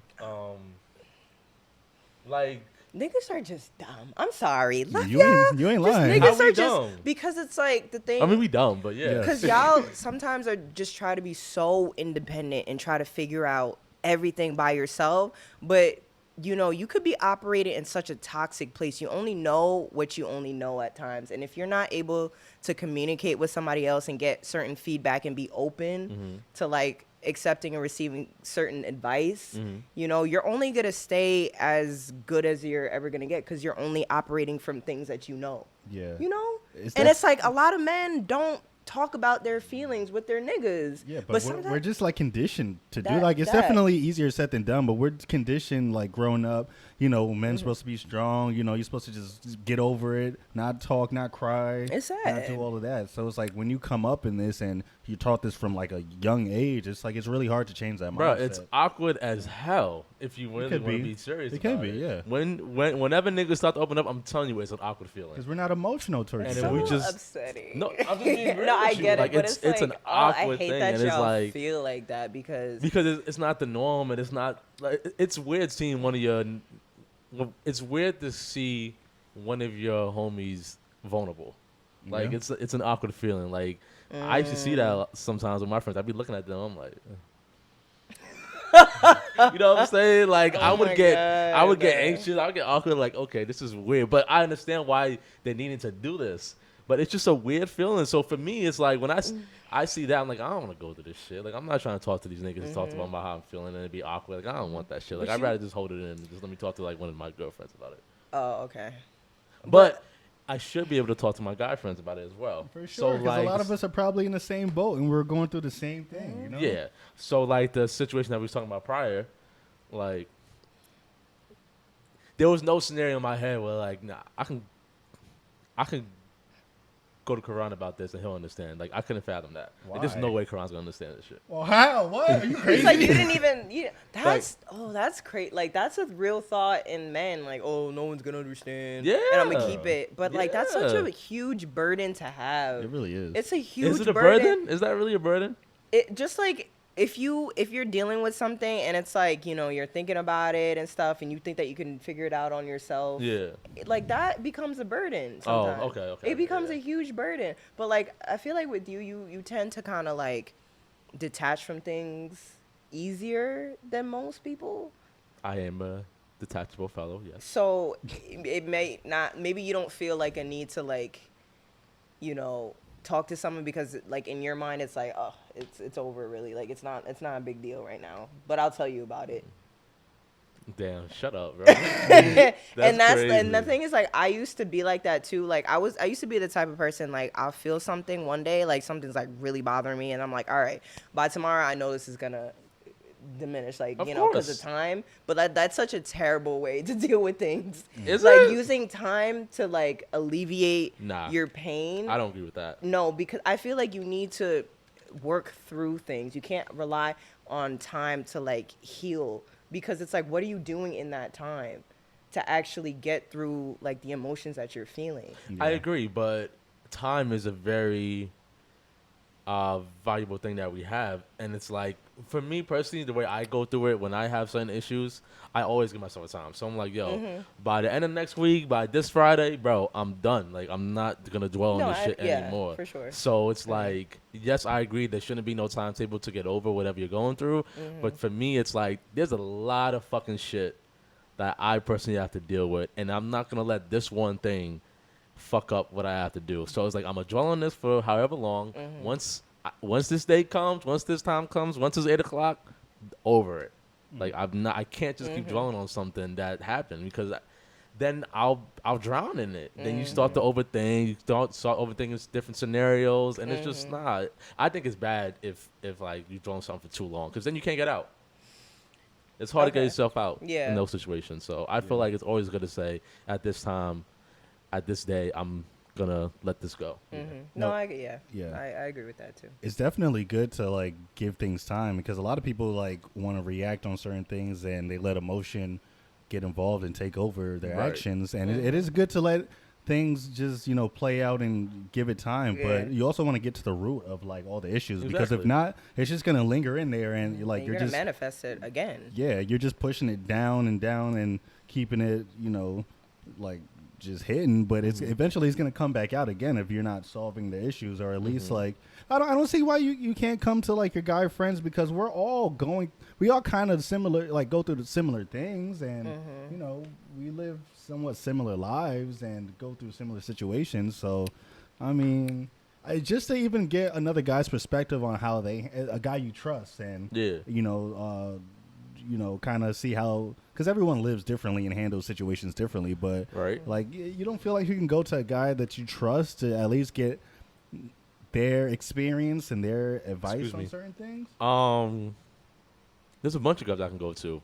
Niggas are just dumb. I'm sorry. Love You y'all. ain't, you ain't Just lying. How niggas we are dumb? just because it's like the thing. I mean, we dumb, but yeah. Yeah. Because y'all sometimes are just try to be so independent and try to figure out everything by yourself. But, you know, you could be operating in such a toxic place. You only know what you only know at times. And if you're not able to communicate with somebody else and get certain feedback and be open to like accepting and receiving certain advice, you know, you're only going to stay as good as you're ever going to get because you're only operating from things that you know. Yeah. You know? It's And that- it's like a lot of men don't talk about their feelings with their niggas. Yeah, but sometimes we're just like conditioned to do That- like it's that. definitely easier said than done, but we're conditioned like growing up, you know, men's supposed to be strong, you know, you're supposed to just get over it, not talk, not cry, It's not sad. do all of that. So it's like when you come up in this and you're taught this from like a young age, it's like it's really hard to change that Bro, mindset. it's awkward as hell if you really could want to be. be serious. It can about be, yeah. Whenever niggas start to open up, I'm telling you, it's an awkward feeling. Because we're not emotional towards And each if other. we just- upsetting. No, I'm just being real no, I with you. get Like, it, but it's it's an like, oh, I awkward hate thing, that and it's y'all like- feel like that because Because it's not the norm, and it's not like it's weird seeing one of your. It's weird to see one of your homies vulnerable. Like Yeah. it's an awkward feeling. Like I used to see that sometimes with my friends. I'd be looking at them. I'm like, you know what I'm saying? Like I would my get God. anxious. I would get awkward. Like okay, this is weird. But I understand why they needed to do this. But it's just a weird feeling. So for me, it's like when I see that, I'm like, I don't want to go through this shit. Like I'm not trying to talk to these niggas and talk to them about how I'm feeling and it'd be awkward. Like I don't want that shit. Like I'd rather just hold it in and just let me talk to like one of my girlfriends about it. oh, okay. But I should be able to talk to my guy friends about it as well. For sure, So because like, a lot of us are probably in the same boat and we're going through the same thing, you know? yeah. So like the situation that we was talking about prior, like there was no scenario in my head where like, nah, I can go to Karan about this and he'll understand. Like I couldn't fathom that. Like, there's no Why? way Karan's gonna understand this shit. Well, how? What? Are you crazy? It's like you didn't even. That's crazy. Like that's a real thought in men. Like, oh, no one's gonna understand. And I'm gonna Yeah. keep it. But like that's such Yeah. a huge burden to have. It really is. It's a huge. Is it a burden? Is that really a burden? It just like if you're dealing with something and it's like, you know, you're thinking about it and stuff and you think that you can figure it out on yourself. Yeah. Like that becomes a burden Oh, sometimes. okay, It becomes yeah. a huge burden. But like I feel like with you tend to kind of like detach from things easier than most people. I am a detachable fellow. Yes. So it may not, maybe you don't feel like a need to like, you know, talk to someone because like in your mind it's like, oh, it's over really. Like it's not a big deal right now. But I'll tell you about it. Damn. Shut up, bro. And the crazy. thing is like I used to be like that too. Like I used to be the type of person like I'll feel something one day, like something's like really bothering me and I'm like, all right, by tomorrow I know this is gonna diminish, like, Of you know, because of course. time. But that's such a terrible way to deal with things. Is like it? using time to like alleviate Nah. your pain. I don't agree with that. No, because I feel like you need to work through things. You can't rely on time to like heal because it's like, what are you doing in that time to actually get through like the emotions that you're feeling? I agree, but time is a very valuable thing that we have, and it's like for me personally, the way I go through it when I have certain issues, I always give myself a time. So I'm like, yo, by the end of next week, by this Friday, bro, I'm done. Like I'm not gonna dwell on this shit anymore. For sure. So it's like, yes, I agree. There shouldn't be no timetable to get over whatever you're going through, but for me, it's like there's a lot of fucking shit that I personally have to deal with, and I'm not gonna let this one thing fuck up what I have to do. So it's like I'm gonna dwell on this for however long. Once this day comes, once this time comes, once it's 8 o'clock, over it. Like I can't just keep dwelling on something that happened because then I'll drown in it. Then you start to overthink. You start overthinking different scenarios, and it's just not. I think it's bad if like you dwell on something for too long because then you can't get out. It's hard to get yourself out in those situations. So I feel like it's always good to say at this time, at this day, I'm gonna let this go. No, No. I Yeah. agree with that too. It's definitely good to like give things time because a lot of people like want to react on certain things and they let emotion get involved and take over their Right. actions. And it is good to let things just, you know, play out and give it time. But you also want to get to the root of like all the issues because if Exactly. not, it's just going to linger in there and you're like, You're you're gonna just, manifest it again. yeah, you're just pushing it down and down and keeping it, like just hidden, but it's eventually it's going to come back out again if you're not solving the issues, or at least like I don't see why you can't come to like your guy friends, because we all kind of similar, like go through the similar things, and we live somewhat similar lives and go through similar situations. So I mean, just to even get another guy's perspective on how a guy you trust, and kind of see how, because everyone lives differently and handles situations differently, but like you don't feel like you can go to a guy that you trust to at least get their experience and their advice on certain things? There's a bunch of guys I can go to.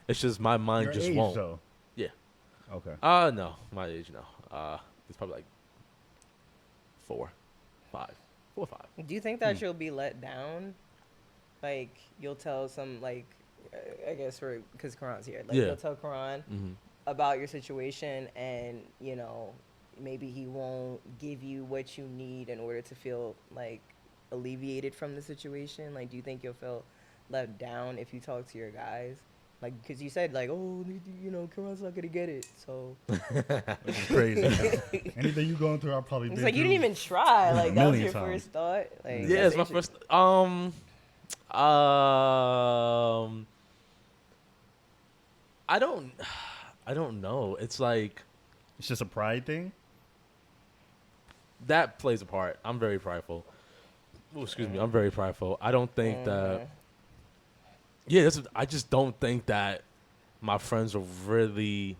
It's just my mind Your just age, won't. though. Yeah. Okay. No, my age, no. It's probably like 4 or 5. Do you think that you'll be let down? Like, you'll tell some, like, I guess because Karan's here. Like, you'll tell Karan about your situation, and, maybe he won't give you what you need in order to feel, like, alleviated from the situation. Like, do you think you'll feel let down if you talk to your guys? Like, because you said, like, oh, Karan's not going to get it, so. Which is crazy. Anything you going through, I'll probably be. It's like, you didn't even try. Like, that was your first thought. Like, yeah, it's my first. I don't know. It's like. It's just a pride thing? That plays a part. I'm very prideful. Oh, excuse me. I'm very prideful. I don't think that. Yeah, I just don't think that my friends will really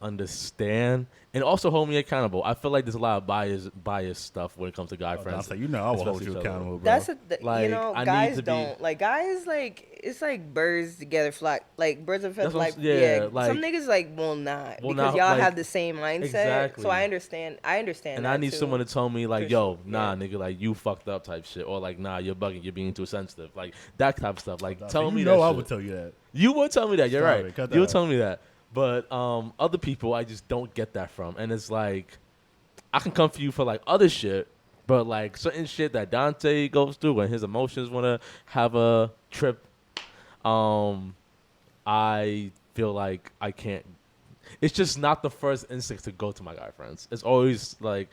understand and also hold me accountable. I feel like there's a lot of bias stuff when it comes to guy friends. I will hold you accountable, bro. That's like, guys don't like guys like it's like birds together flock, like birds of a feather. Like like, some niggas like will not because not, y'all like, have the same mindset. Exactly. So I understand. And I need someone to tell me like, yo, nah, nigga, like you fucked up type shit, or like, nah, you're bugging, you're being too sensitive, like that type of stuff. Like, tell me that. I shit. would tell you that. You would tell me that. You're right. You would tell me that. But other people, I just don't get that from. And it's like, I can come for you for, like, other shit, but, like, certain shit that Dante goes through when his emotions want to have a trip, I feel like I can't. It's just not the first instinct to go to my guy friends. It's always, like,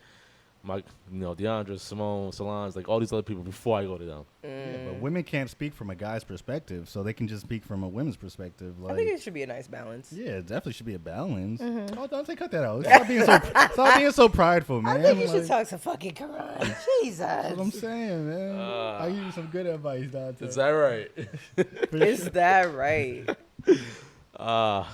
DeAndre, Simone, Solange, like, all these other people before I go to them. Yeah, but women can't speak from a guy's perspective, so they can just speak from a women's perspective. Like, I think it should be a nice balance. Yeah, it definitely should be a balance. Oh, Dante, cut that out. Stop being so prideful, man. I think you should talk to fucking Karan. Jesus. That's what I'm saying, man. I'll give you some good advice, Dante. Is that right? Is that right? I'll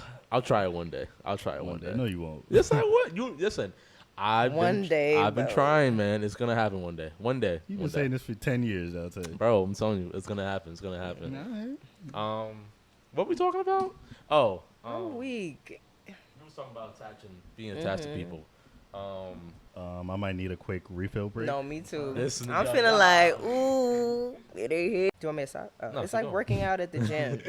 try it one day. One day. No, you won't. Yes, I would. You listen. I've been trying, man. It's gonna happen one day. One day. You've been saying this for 10 years, I'll tell you. Bro, I'm telling you, it's gonna happen. It's gonna happen. All right. What we talking about? I'm weak. We was talking about being attached to people. I might need a quick refill break. No, me too. Listen, I'm feeling like, ooh, it hit. Do you want me to stop? No, it's like working out at the gym.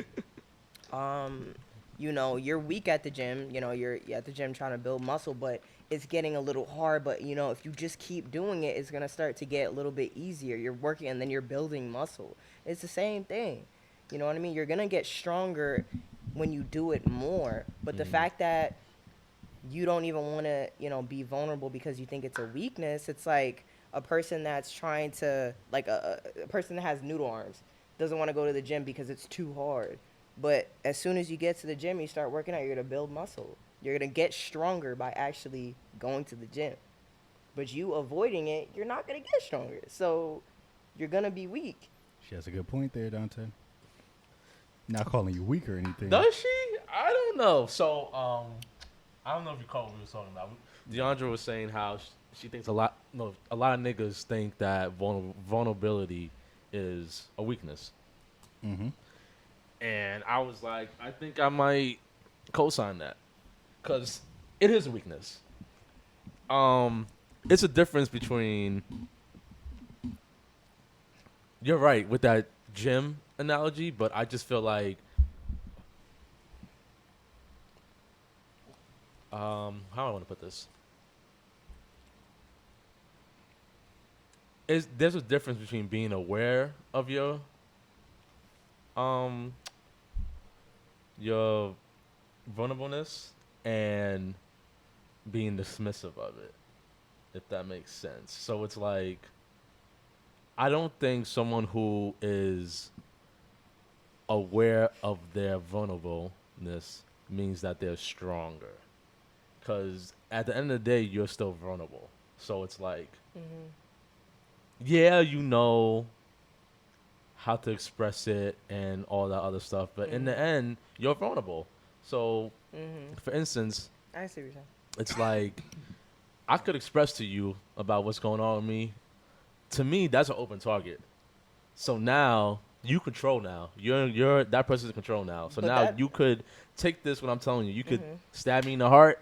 You're weak at the gym. You're at the gym trying to build muscle, but it's getting a little hard. But, if you just keep doing it, it's going to start to get a little bit easier. You're working and then you're building muscle. It's the same thing. You know what I mean? You're going to get stronger when you do it more. But the fact that you don't even want to, be vulnerable because you think it's a weakness, it's like a person that's trying to, like a person that has noodle arms doesn't want to go to the gym because it's too hard. But as soon as you get to the gym, you start working out, you're going to build muscle. You're going to get stronger by actually going to the gym. But you avoiding it, you're not going to get stronger. So you're going to be weak. She has a good point there, Dante. Not calling you weak or anything. Does she? I don't know. So, I don't know if you caught what we were talking about. DeAndre was saying how she thinks a lot of niggas think that vulnerability is a weakness. Mm-hmm. And I was like, I think I might co-sign that. Because it is a weakness. It's a difference between... You're right with that gym analogy, but I just feel like... how do I want to put this? There's a difference between being aware of your vulnerableness and being dismissive of it, if that makes sense. So it's like, I don't think someone who is aware of their vulnerableness means that they're stronger. Because at the end of the day, you're still vulnerable. So it's like, yeah, you know how to express it and all that other stuff. But in the end, you're vulnerable. So, for instance, I see what you're saying. it's like, I could express to you about what's going on with me. To me, that's an open target. So now you control now. You're that person's in control now. So But now that- you could take this, what I'm telling you. You could stab me in the heart.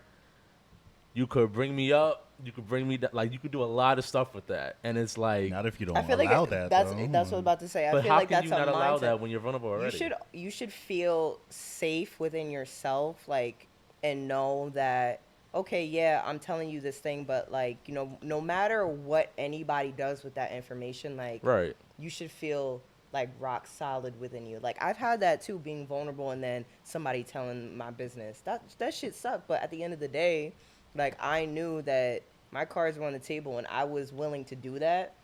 You could bring me up. You could bring me like, you could do a lot of stuff with that. And it's like, Not if you don't I feel like allow it- that. that's though. that's what I'm about to say. I but feel how like can that's you not a allow mindset. that when you're vulnerable already? You should feel safe within yourself, like, and know that, okay, yeah, I'm telling you this thing, but like, you know, no matter what anybody does with that information, like, Right. you should feel like rock solid within you. Like, I've had that too, being vulnerable and then somebody telling my business. That shit sucked, but at the end of the day, like, I knew that my cards were on the table and I was willing to do that.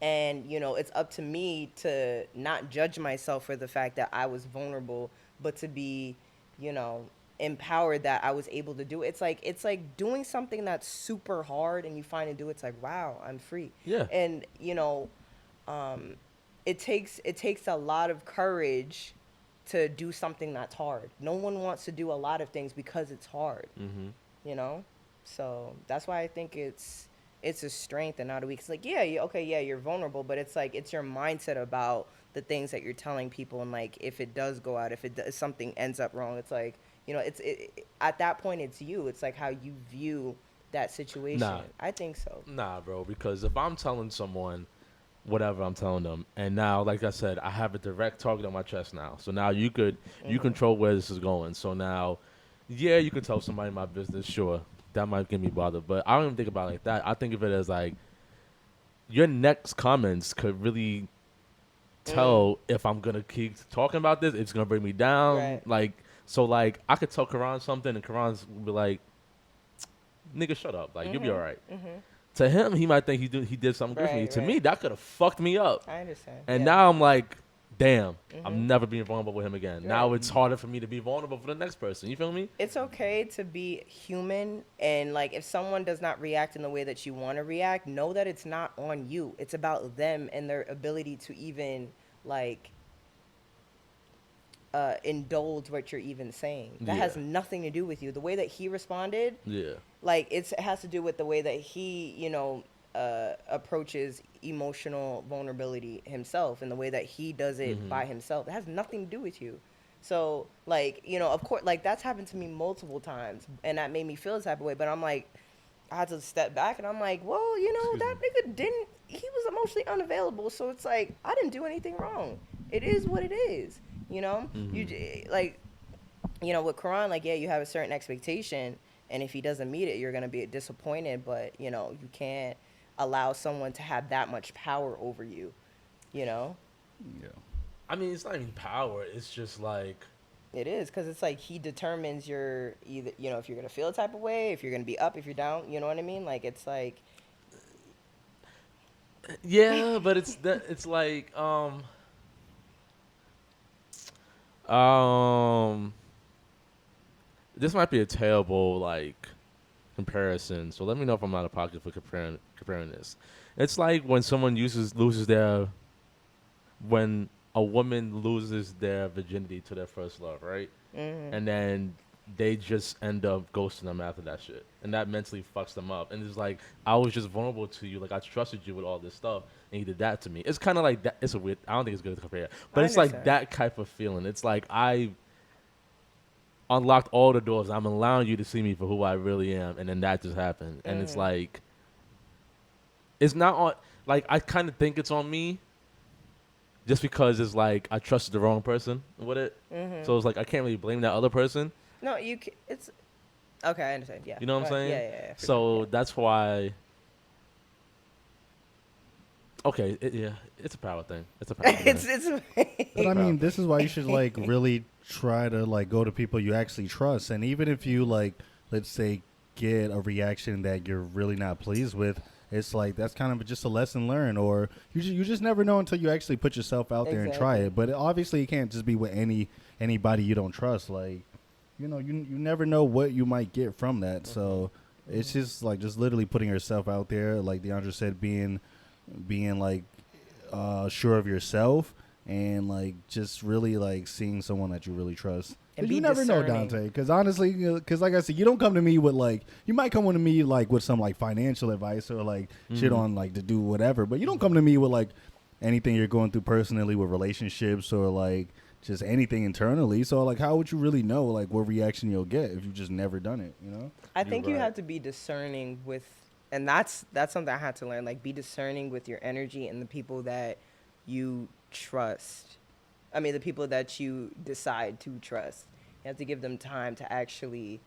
And, you know, it's up to me to not judge myself for the fact that I was vulnerable, but to be, you know, empowered that I was able to do it. It's like doing something that's super hard and you finally do it. It's like, wow, I'm free. Yeah. And, you know, it takes a lot of courage to do something that's hard. No one wants to do a lot of things because it's hard. You know? So that's why I think it's a strength and not a weakness. It's like, yeah, you're vulnerable, but it's like, it's your mindset about the things that you're telling people. And like, if it does go out, if something ends up wrong, it's like, you know, at that point, it's you. It's like how you view that situation. Nah. I think so. Nah, bro, because if I'm telling someone whatever I'm telling them, and now, like I said, I have a direct target on my chest now. So now you control where this is going. So now, yeah, you can tell somebody my business, sure. That might get me bothered, but I don't even think about it like that. I think of it as like, your next comments could really tell if I'm gonna keep talking about this. It's gonna bring me down. Right. Like, so like, I could tell Karan something, and Karan's will be like, "Nigga, shut up. Like, you'll be all right." To him, he might think he did something good for me. Right, To right. me, that could have fucked me up. I understand. And Yeah. now I'm like, damn, I'm never being vulnerable with him again. Now Right. it's harder for me to be vulnerable for the next person. You feel me? It's okay to be human, and like, if someone does not react in the way that you want to react, know that it's not on you. It's about them and their ability to even like indulge what you're even saying. That has Yeah. nothing to do with you. The way that he responded, Yeah. like, it has to do with the way that he, you know, approaches emotional vulnerability himself and the way that he does it by himself. It has nothing to do with you. So, like, you know, of course, like, that's happened to me multiple times, and that made me feel this type of way. But I'm like, I had to step bask, and I'm like, well, you know, that nigga he was emotionally unavailable. So it's like, I didn't do anything wrong. It is what it is, you know? Like, you know, with Quran, like, yeah, you have a certain expectation, and if he doesn't meet it, you're going to be disappointed. But, you know, you can't allow someone to have that much power over you, you know? Yeah. I mean, it's not even power. It's just like, It is, because it's like he determines your either, you know, if you're going to feel a type of way, if you're going to be up, if you're down, you know what I mean? Like, it's like, yeah, but it's like, this might be a terrible like comparison. So let me know if I'm out of pocket for comparing this. It's like when someone when a woman loses their virginity to their first love, right? And then they just end up ghosting them after that shit, and that mentally fucks them up. And it's like, I was just vulnerable to you, like I trusted you with all this stuff, and you did that to me. It's kind of like that. It's a weird. I don't think it's good to compare, but I it's like understand. that type of feeling. It's like I unlocked all the doors. I'm allowing you to see me for who I really am, and then that just happened. And it's like, it's not on. Like, I kind of think it's on me, just because it's like I trusted the wrong person with it. So it's like I can't really blame that other person. no, it's, okay, I understand, yeah. You know what I'm Go ahead. saying? Yeah, for So sure, that's why Okay, yeah, it's a power thing. It's a power thing. But I mean, this is why you should like really try to like go to people you actually trust, and even if you like, let's say, get a reaction that you're really not pleased with, it's like that's kind of just a lesson learned, or you just never know until you actually put yourself out there and try it. But obviously, it can't just be with anybody you don't trust. Like, you know, you never know what you might get from that. So it's just like just literally putting yourself out there, like DeAndre said, being like sure of yourself, and like just really like seeing someone that you really trust. And You be never know, discerning. Dante, because honestly, because like I said, you don't come to me with like, you might come to me like with some like financial advice or like shit on like to do whatever, but you don't come to me with like anything you're going through personally with relationships or like just anything internally. So like, how would you really know like what reaction you'll get if you've just never done it, you know? I think you right. have to be discerning with, and that's something I had to learn. Like, be discerning with your energy and the people that you trust. I mean, the people that you decide to trust. You have to give them time to actually,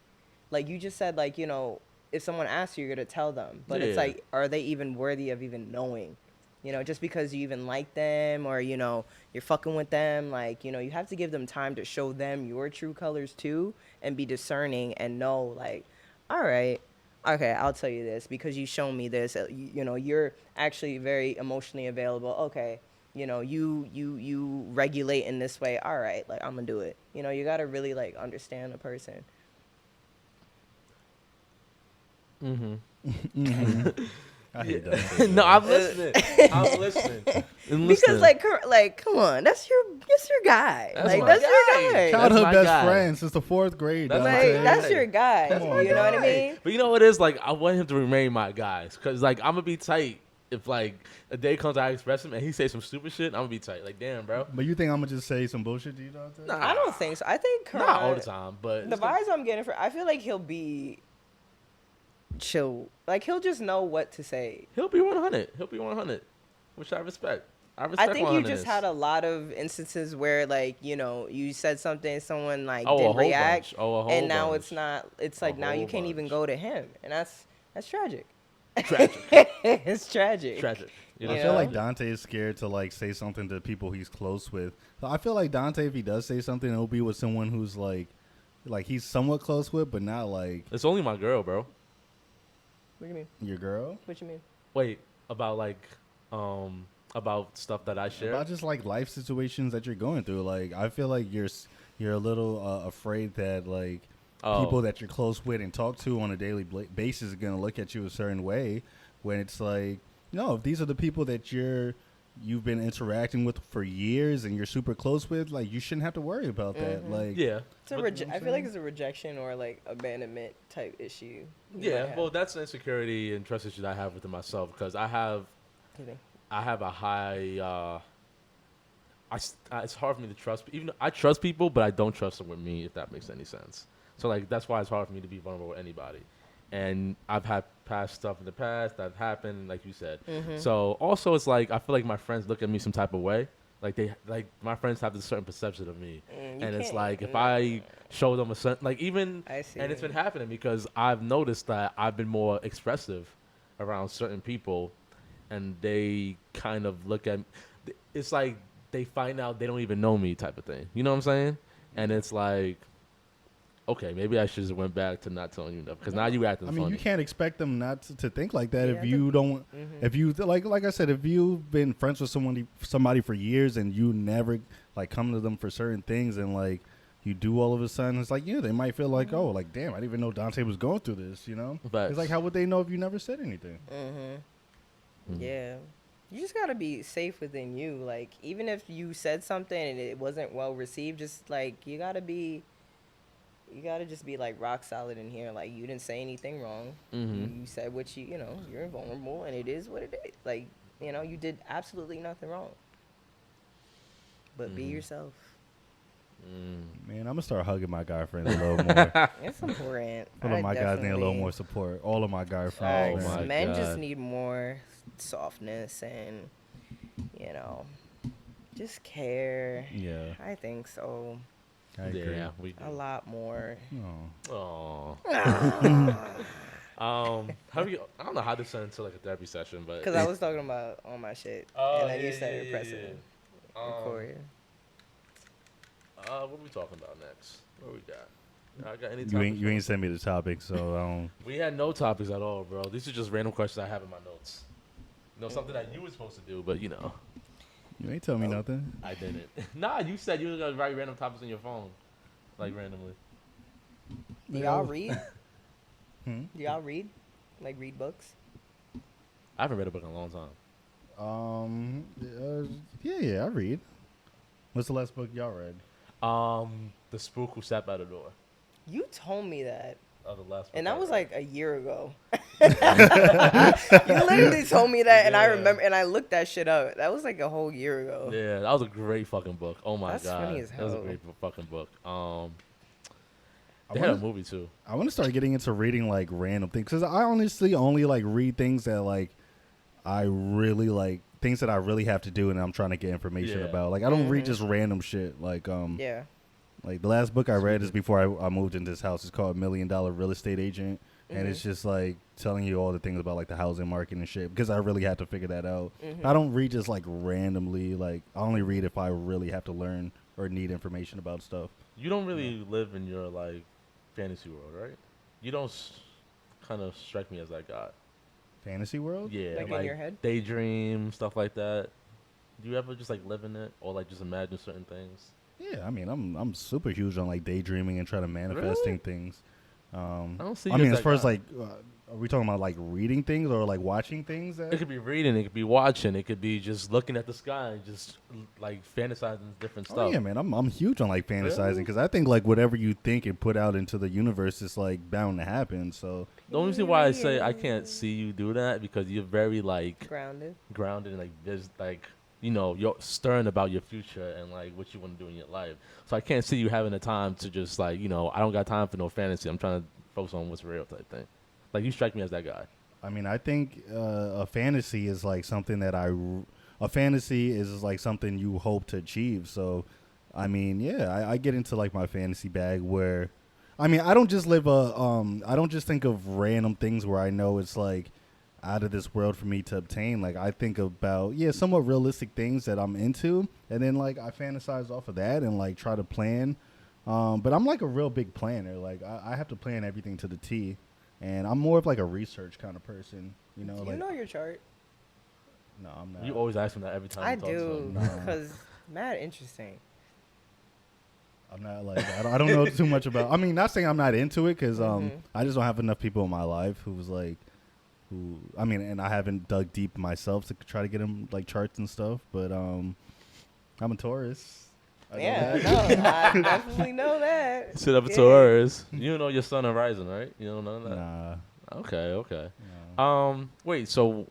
like you just said, like, you know, if someone asks you, you're gonna tell them. But it's Yeah. like, are they even worthy of even knowing? You know, just because you even like them or, you know, you're fucking with them, like, you know, you have to give them time to show them your true colors too, and be discerning and know, like, all right, okay, I'll tell you this because you shown me this. You know, you're actually very emotionally available. Okay, you know, you regulate in this way. All right, like, I'm gonna do it. You know, you gotta really like understand a person. I hate that. No, I'm listening. I'm listening. And Because listening. like, come on, that's your guy. That's Like, my that's guy. your guy. Childhood my best guy. friend since the 4th grade. That's Dante. Like, that's your guy. That's my You know what I guy. mean? But you know what it is? Like, I want him to remain my guy. Because, like, I'm going to be tight if, like, a day comes I express him and he say some stupid shit, I'm going to be tight. Like, damn, bro. But you think I'm gonna just say some bullshit to you, Dante? Nah. I don't think so. I think Not all the time, but... the vibes I'm getting I feel like he'll be chill. Like, he'll just know what to say. He'll be 100. He'll be 100, which I respect. I think you 100-ness. just had a lot of instances where, like, you know, you said something, someone like Oh, a didn't whole react, bunch. Oh, a whole and now bunch. it's not. It's A like now you whole can't even bunch. go to him, and that's tragic. Tragic. It's tragic. Tragic. You You I know? feel know? like Dante is scared to like say something to people he's close with. So I feel like Dante, if he does say something, it'll be with someone who's like he's somewhat close with, but not like It's only my girl, bro. What do you mean? your girl. What you mean? Wait, about, like, about stuff that I share? About just like life situations that you're going through. Like I feel like you're a little afraid that like people that you're close with and talk to on a daily basis are gonna look at you a certain way. When it's like, no, if these are the people that you've been interacting with for years and you're super close with, like you shouldn't have to worry about that. Like Yeah. It's a But- I feel like it's a rejection or like abandonment type issue. you might Yeah, have. well, that's the insecurity and trust issues I have within myself because I have a high. It's hard for me to trust. Even I trust people, but I don't trust them with me. If that makes any sense. So like that's why it's hard for me to be vulnerable with anybody. And I've had past stuff in the past that happened, like you said. So also it's like I feel like my friends look at me some type of way. Like my friends have this certain perception of me, and it's can't- like if I show them a certain like even I see. and it's been happening because I've noticed that I've been more expressive around certain people, and they kind of look at it's like they find out they don't even know me type of thing. You know what I'm saying? And it's like, okay, maybe I should just went back to not telling you enough because now you acting I mean, funny. you can't expect them not to think like that Yeah, if I you don't. If you like I said, if you've been friends with somebody for years and you never like come to them for certain things and like you do all of a sudden, it's like they might feel like oh like damn, I didn't even know Dante was going through this. You know, Facts. it's like how would they know if you never said anything? Yeah. You just gotta be safe within you. Like, even if you said something and it wasn't well received, just like you gotta just be like rock solid in here. Like, you didn't say anything wrong. You said what you're vulnerable and it is what it is. Like, you did absolutely nothing wrong. But be yourself. Man, I'm gonna start hugging my guy friends a little more. It's important. All of I my guys need a little definitely- more support. All of my guy Facts. friends. Oh my Men just God. need more softness and, just care. Yeah, I think so. I agree. Yeah, we do. A lot more. Oh. Oh. How do you? I don't know how this turned into like a therapy session, but Because I was talking about all my shit. oh And then yeah, you started yeah, pressing yeah. record. What are we talking about next? What we got? I got any You topics? ain't sent me the topic, so I don't. We had no topics at all, bro. These are just random questions I have in my notes. You know, something that you were supposed to do, but you know, You ain't tell me nothing. I didn't. Nah, you said you were gonna write random topics on your phone, like randomly. Do y'all read? Hmm? Do y'all read? Like read books? I haven't read a book in a long time. Yeah, I read. What's the last book y'all read? The Spook Who Sat by the Door. You told me that. Oh, the last book And I that was read. like a year ago. You literally told me that, and I Yeah. remember, and I looked that shit up. That was like a whole year ago. Yeah, that was a great fucking book. Oh my That's god, funny as that was a hell. great fucking book. I They had a wanna- movie too. I want to start getting into reading like random things because I honestly only like read things that like I really like things that I really have to do and I'm trying to get information Yeah. about. Like I don't read just random shit. Like Yeah. like the last book I read is before I moved into this house. It's called $1 Million Real Estate Agent, and it's just like telling you all the things about like the housing market and shit because I really had to figure that out. I don't read just like randomly. Like I only read if I really have to learn or need information about stuff. You don't really live in your like fantasy world, right? You don't kind of strike me as that guy. Fantasy world? Yeah, Like in your head? daydream stuff like that. Do you ever just like live in it or like just imagine certain things? Yeah, I mean, I'm super huge on like daydreaming and trying to manifesting things. I don't see. I you mean, as as far that as guy. like, are we talking about like reading things or like watching things? It could be reading, it could be watching, it could be just looking at the sky and just like fantasizing different stuff. Oh yeah, man, I'm huge on like fantasizing Really? because I think like whatever you think and put out into the universe is like bound to happen. So The only reason why I say I can't see you do that because you're very like Grounded. grounded and like there's like you know you're stern about your future and like what you want to do in your life. So I can't see you having the time to just like you know I don't got time for no fantasy. I'm trying to focus on what's real type thing. Like you strike me as that guy. I mean, I think a fantasy is like something that a fantasy is like something you hope to achieve. So, I mean, yeah, I get into like my fantasy bag where, I mean, I don't just I don't just think of random things where I know it's like out of this world for me to obtain. Like I think about, somewhat realistic things that I'm into. And then like I fantasize off of that and like try to plan. But I'm like a real big planner. Like I have to plan everything to the T. And I'm more of like a research kind of person, you know. Do you like, know your chart? No, I'm not. You always ask him that every time. I you talk to do. him. No. Because mad interesting. I'm not like I don't know too much about. I mean, not saying I'm not into it because I just don't have enough people in my life who's like, I mean, and I haven't dug deep myself to try to get them like charts and stuff. But I'm a Taurus. I know Yeah, that. no, I definitely know that. Sit up Yeah. to hers. You don't know your sun and rising, right? You don't know that. Nah. Okay. No. Wait. So,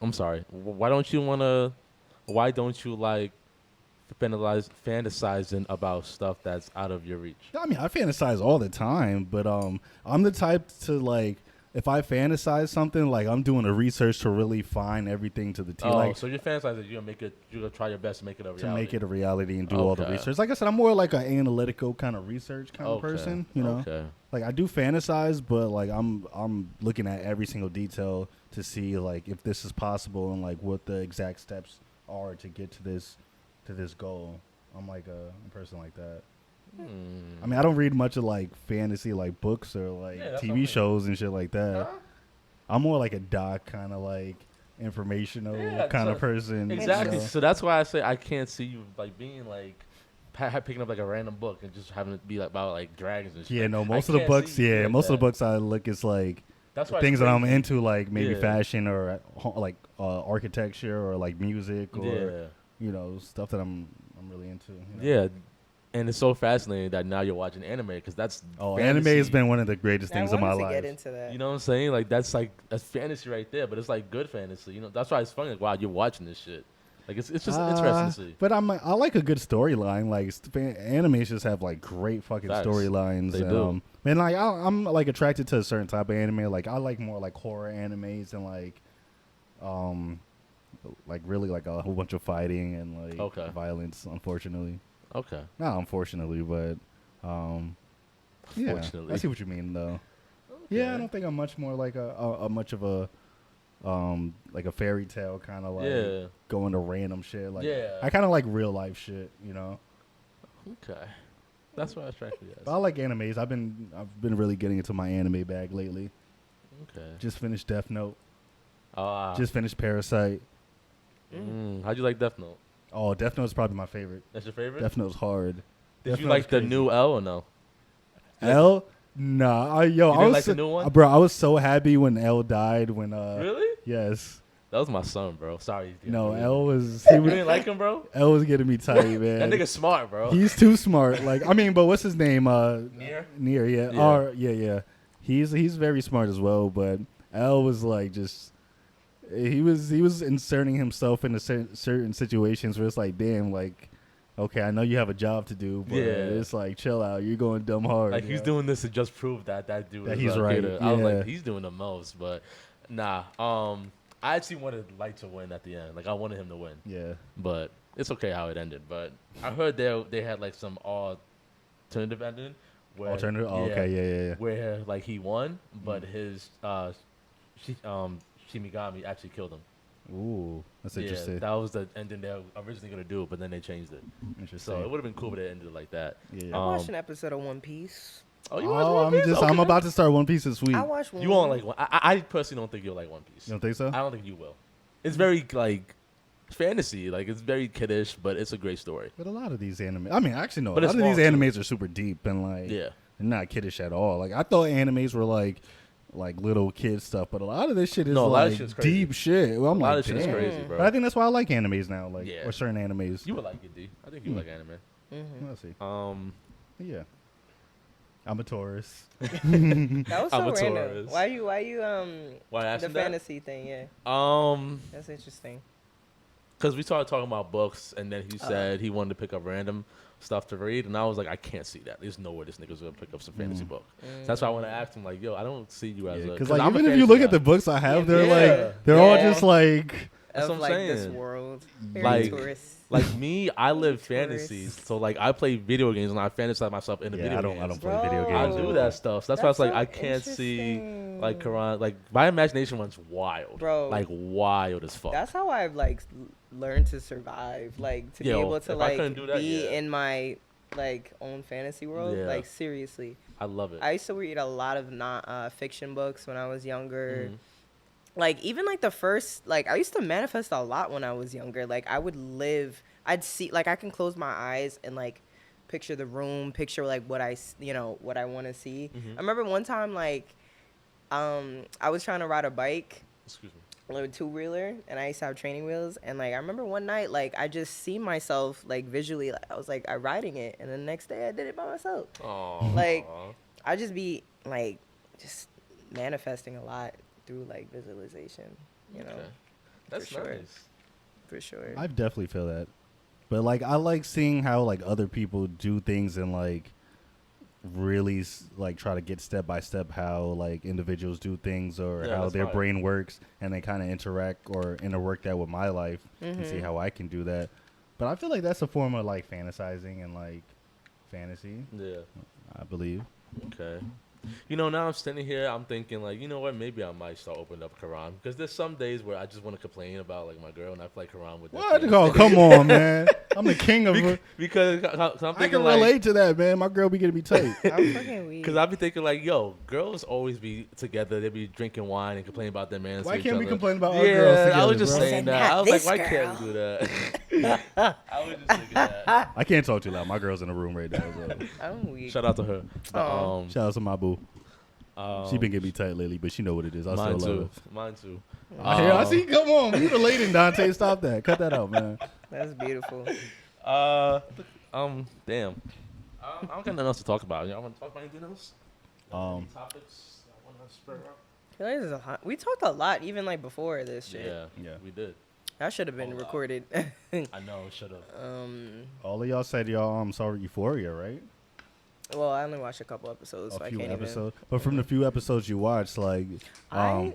I'm sorry. Why don't you wanna? Why don't you like fantasizing about stuff that's out of your reach? I mean, I fantasize all the time, but I'm the type to like if I fantasize something, like I'm doing the research to really find everything to the T. Oh, Like so you're fantasizing. You're gonna try your best to make it a reality. to make it a reality and do all the Okay. research. Like I said, I'm more like an analytical kind of research kind of Okay. person. You know, Okay. like I do fantasize, but like I'm looking at every single detail to see like if this is possible and like what the exact steps are to get to this goal. I'm like a person like that. I mean, I don't read much of like fantasy like books or like Yeah, that's what I TV mean. shows and shit like that. Huh? I'm more like a doc kind of like informational Yeah, kind of so- person. Exactly. So- So that's why I say I can't see you like being like picking up like a random book and just having it be like, about like dragons and shit. Yeah, no, I most of the can't books, see you like most of the that. books I look is like That's why things it's that I'm crazy. into, like maybe Yeah. fashion or like architecture or like music or Yeah. you know stuff that I'm really into. You know? Yeah. And it's so fascinating that now you're watching anime because that's Oh, fantasy. anime has been one of the greatest I things in wanted my to life. get into that. You know what I'm saying? Like that's fantasy right there, but it's like good fantasy. You know, that's why it's funny. Like wow, you're watching this shit. Like it's just interesting to see. But I like a good storyline. Like animes just have like great fucking Facts. storylines. They do. And like I'm like attracted to a certain type of anime. Like I like more like horror animes and like really like a whole bunch of fighting and like Okay. violence. Unfortunately, Okay. not unfortunately, but yeah, Fortunately. I see what you mean though. Yeah, I don't think I'm much more like a much of a like a fairy tale kind of like going to random shit. Like I kind of like real life shit, you know. Okay, that's what I was trying to guess. But I like animes. I've been really getting into my anime bag lately. Okay. Just finished Death Note. Ah. Just finished Parasite. How'd you like Death Note? Oh, Death Note is probably my favorite. That's your favorite? Death Note's hard. Did Death you Note like is the crazy. new L or no? L? Nah, You didn't I was like the new one? bro. I was so happy when L died. When Really? yes, That was my son, bro. Sorry. no, dude. L was You didn't like him, bro? L was getting me tight, man. That nigga's smart, bro. He's too smart. Like I mean, but what's his name? Nier? Nier, yeah. Yeah. Yeah. He's very smart as well. But L was like just he was inserting himself into certain situations where it's like, damn, like. Okay, I know you have a job to do, but it's like, chill out. You're going dumb hard. Like, he's doing this to just prove that dude that is he's a right. hitter. I was Yeah. like, he's doing the most, but nah. I actually wanted Light to win at the end. Like, I wanted him to win. Yeah. But it's okay how it ended. But I heard they had, like, some alternative ending. Where, Alternative? Oh, okay, yeah. Where, like, he won, but his Shimigami actually killed him. Ooh, that's interesting. Yeah, that was the ending they were originally going to do, but then they changed it. Interesting. So it would have been cool if it ended like that. Yeah. I watched an episode of One Piece. Oh, you watched One Piece? I'm about to start One Piece this week. I watched one. You won't like one. I personally don't think you'll like One Piece. You don't think so? I don't think you will. It's very like fantasy, like it's very kiddish, but it's a great story. But a lot of these anime, I mean, actually no, But a it's lot of these long, too. animes are super deep and like, Yeah. they're not kiddish at all. Like I thought animes were like little kid stuff, but a lot of this shit is No, a lot of like shit's crazy. deep shit. Well, I'm A lot like, of shit is damn. crazy, bro. But I think that's why I like animes now, like Yeah. or certain animes. You would like it, D. I think you would like anime. Let's see. Yeah. I'm a Taurus. That was I'm so a random. Taurus. Why you Why I asked the him that? fantasy thing? Yeah, that's interesting. Because we started talking about books, and then he said he wanted to pick up random stuff to read, and I was like, I can't see that. There's no way this nigga's gonna pick up some fantasy book. So that's why I want to ask him, like, yo, I don't see you as a. Because I'm like a even if fantasy you look guy. at the books I have, they're Yeah. like they're all Yeah. just like That's Of what I'm like this saying. world, very Like- tourist. Like me, I live Tourist. fantasies. So like I play video games and I fantasize myself in the video I games. don't play video Bro. I games. do that stuff. So that's why I was like, so I can't see interesting. like Quran. Like my imagination runs wild, Bro. Like wild as fuck. That's how I've like learned to survive, like to Yo, be able if to I like couldn't do that, be yeah. in my like own fantasy world. Yeah. Like seriously, I love it. I used to read a lot of not fiction books when I was younger. Mhm. Like even like the first like I used to manifest a lot when I was younger. Like I'd see like I can close my eyes and like picture the room, picture like what I want to see. Mhm. I remember one time like I was trying to ride a bike, Excuse me. a little two-wheeler, and I used to have training wheels, and like I remember one night like I just see myself like visually, like, I was like I riding it, and the next day I did it by myself. Aww. Like I just be like just manifesting a lot through like visualization, you know. Okay. That's sure. nice. For sure. I definitely feel that. But like I like seeing how like other people do things and like really like try to get step by step how like individuals do things or Yeah, how that's their fire. brain works, and they kind of interact or interwork that with my life and see Mhm. how I can do that. But I feel like that's a form of like fantasizing and like fantasy, Yeah. I believe. Okay. You know, now I'm standing here, I'm thinking like, you know what, maybe I might start opening up Quran because there's some days where I just want to complain about like my girl and I play Quran with What? that. Oh, come on, man. I'm the king of it. Because I'm I thinking can like, relate to that, man. My girl be getting me tight. I'm fucking weak. because I be thinking like, yo, girls always be together. They be drinking wine and complaining about their man. Why to can't we each other. complain about yeah, our girls together, I was just bro? saying Not that. I was like, this why can't we do that? I was just thinking that. I can't talk too loud. My girl's in the room right now. So. I'm weak. Shout out to her. Aw. Shout out to my boo. She been getting me tight lately, but she know what it is. I mine still love too. her. Mine too. I see. Come on, you relating, Dante? Stop that. Cut that out, man. That's beautiful. Damn. I don't got nothing else to talk about. Y'all want to talk about anything else? Any topics I want to spur up? I feel like there's a lot. We talked a lot even like before this shit. Yeah, we did. That should have been recorded. I know, should have. All of y'all said y'all saw Euphoria, right? Well, I only watched a couple episodes, so A I few can't episodes, but from the few episodes you watched, like, I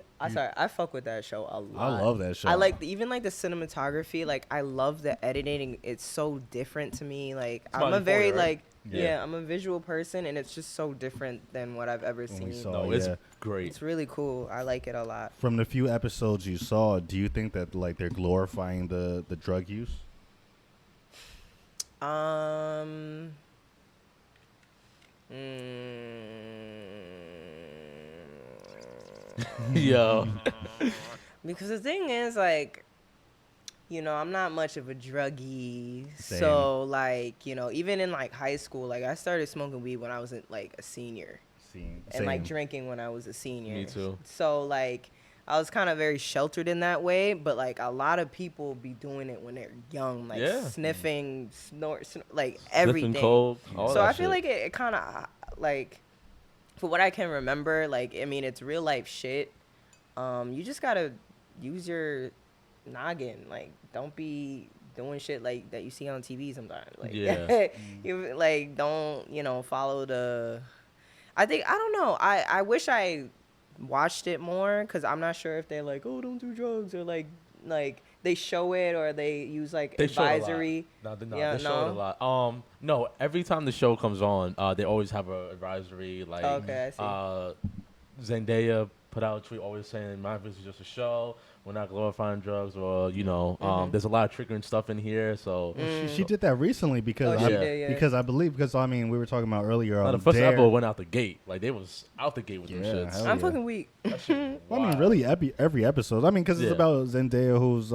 fuck with that show a lot. I love that show. I like even like the cinematography. Like I love the editing. It's so different to me. Like I'm about a very Euphoria, right? like Yeah. I'm a visual person, and it's just so different than what I've ever we seen. saw. No, yeah. it's great. It's really cool. I like it a lot. From the few episodes you saw, do you think that like they're glorifying the drug use? Yo. Because the thing is, like, I'm not much of a druggie. Same. So, like, even in, like, high school, like, I started smoking weed when I was, like, a senior. And, like, drinking when I was a senior. Me too. So, like, I was kind of very sheltered in that way. But, like, a lot of people be doing it when they're young. Like, sniffing, like, everything. Sniffing coke, all So, that I feel shit. like it kind of, like, for what I can remember, like, I mean, it's real life shit. You just got to use your noggin. Like, don't be doing shit like that you see on TV sometimes. Like, Yeah. you like don't follow the. I don't know. I wish I watched it more because I'm not sure if they're like, oh, don't do drugs, or like they show it or they use like They show it a lot. advisory. No, Yeah, they show it a lot. No, every time the show comes on, they always have a advisory. Like, Okay, I see. Zendaya put out a tweet always saying, "My this is just a show. We're not glorifying drugs," or there's a lot of triggering stuff in here. So She did that recently because Oh, she Yeah. did, yeah. because I believe I mean we were talking about earlier. the first D.A.R.E. episode went out the gate. Like they was out the gate with them Yeah, shits. hell I'm yeah. fucking weak. That shit was Well, I mean, wild. really every episode. I mean, because it's Yeah. about Zendaya, who's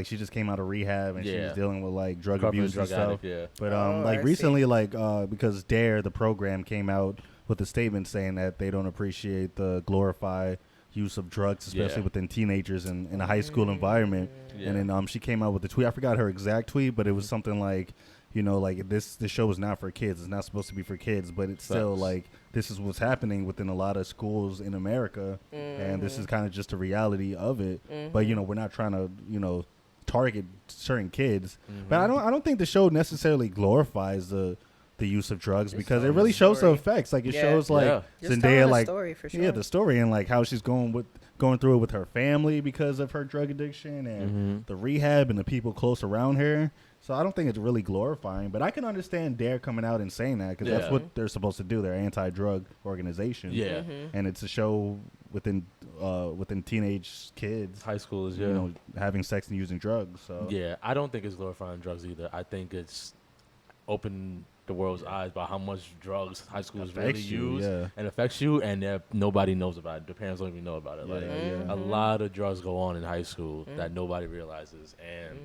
she just came out of rehab and she Yeah. was dealing with like drug Recovering abuse drug and stuff. addict, yeah. But Oh, like I recently, see. like because D.A.R.E. the program came out with a statement saying that they don't appreciate the glorify use of drugs, especially Yeah. within teenagers and in a high school environment. Yeah. And then she came out with a tweet. I forgot her exact tweet, but it was something like, like this show is not for kids. It's not supposed to be for kids, but it's still Facts. like this is what's happening within a lot of schools in America, and this is kind of just a reality of it. But we're not trying to target certain kids. But I don't think the show necessarily glorifies the use of drugs because it telling really the shows the story. effects. Like it Yeah. shows like Yeah. Just telling Zendaya the like story for yeah sure. the story and like how she's going through it with her family because of her drug addiction and the rehab and the people close around her. So I don't think it's really glorifying, but I can understand D.A.R.E. coming out and saying that because that's Yeah. what they're supposed to do. They're anti-drug organization. Yeah. And it's a show within teenage kids, High schoolers, yeah. having sex and using drugs. So Yeah, I don't think it's glorifying drugs either. I think it's opened the world's eyes about how much drugs high schools really Affects you, use yeah. and affects you, and nobody knows about it. The parents don't even know about it. Like yeah. a lot of drugs go on in high school that nobody realizes, and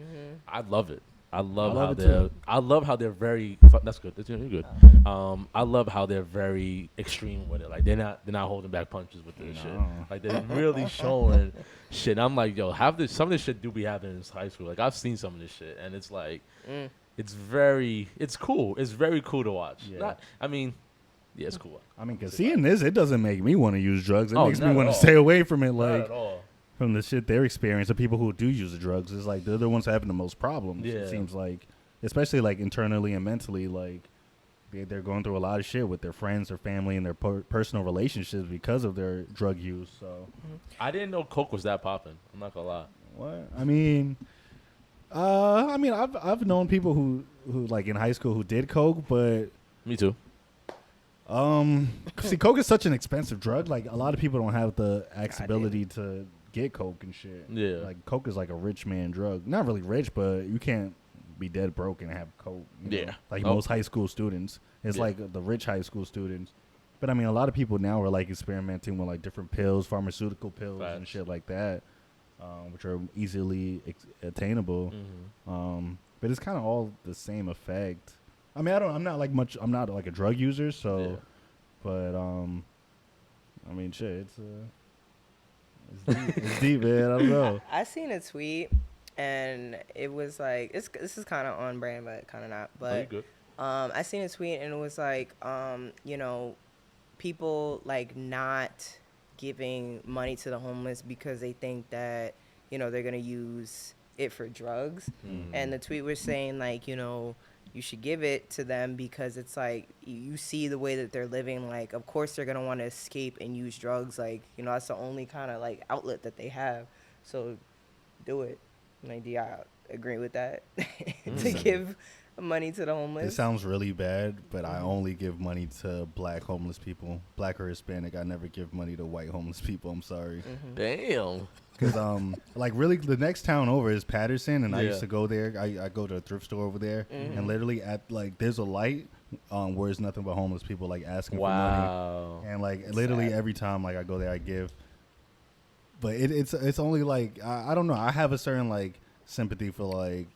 I love it. I love how it they're. too. I love how they're very. That's good. That's good. I love how they're very extreme with it. Like they're not holding back punches with this shit. Like they're really showing shit. I'm like, yo, some of this shit do be happening in high school. Like I've seen some of this shit, and it's like, it's cool. It's very cool to watch. Yeah. It's cool. I mean, because seeing this, it doesn't make me want to use drugs. It Oh, makes me not want at to all. stay away from it. Not Like at all. from the shit they're experiencing, people who do use the drugs is like they're the ones having the most problems. Yeah. It seems like, especially like internally and mentally, like they're going through a lot of shit with their friends, their family, and their personal relationships because of their drug use. So, I didn't know coke was that popping. I'm not gonna lie. what I mean, I've known people who like in high school who did coke, but Me too. see, coke is such an expensive drug. Like a lot of people don't have the accessibility to get coke and shit. Yeah. Like coke is like a rich man drug. Not really rich, but you can't be dead broke and have coke. You know? Yeah. Like Nope. most high school students, it's Yeah. like the rich high school students. But I mean, a lot of people now are like experimenting with like different pills, pharmaceutical pills and Facts. shit like that, which are easily attainable. But it's kind of all the same effect. I mean, I'm not like a drug user, so, Yeah. but I mean, shit, it's deep, man. I don't know. I seen a tweet, and it was like this is kind of on brand, but kind of not. Oh, you But good. I seen a tweet, and it was like people like not giving money to the homeless because they think that they're gonna use it for drugs. And the tweet was saying like you should give it to them because it's like you see the way that they're living. Like, of course, they're gonna want to escape and use drugs. Like, you know, that's the only kind of like outlet that they have. So, do it. Like, do y'all agree with that? To give money to the homeless. It sounds really bad, but I only give money to black homeless people, black or Hispanic. I never give money to white homeless people. I'm sorry. Damn. Because like really, the next town over is Patterson, and I Yeah. used to go there. I go to a thrift store over there, and literally at like there's a light where it's nothing but homeless people like asking for Wow. money, and like literally sad. every time like I go there, I give. But it's only like I don't know. I have a certain like sympathy for like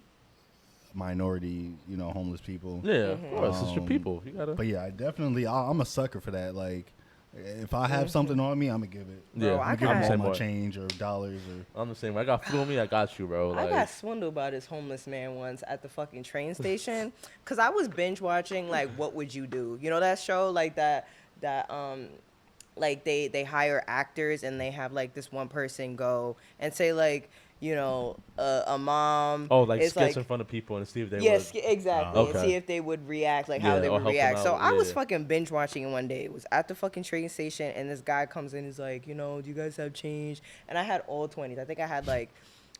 minority, you know, homeless people. Yeah, of course. It's your people. You gotta. But yeah, I'm a sucker for that. Like, if I have something on me, I'm gonna give it. Yeah, Bro, I I'm give got- them all same my way. change or dollars or. I'm the same way. I got food on me. I got you, bro. I Like, got swindled by this homeless man once at the fucking train station because I was binge watching like What Would You Do? You know that show like that like they hire actors and they have like this one person go and say like, you know, a mom. oh, like is, skits in front of people and see if they Yes, would. exactly. And Okay. see if they would react, like Yeah, how they or would help them react. So out, I was yeah. fucking binge watching it one day. It was at the fucking train station, and this guy comes in. He's like, you know, do you guys have change? And I had all 20s. I think I had like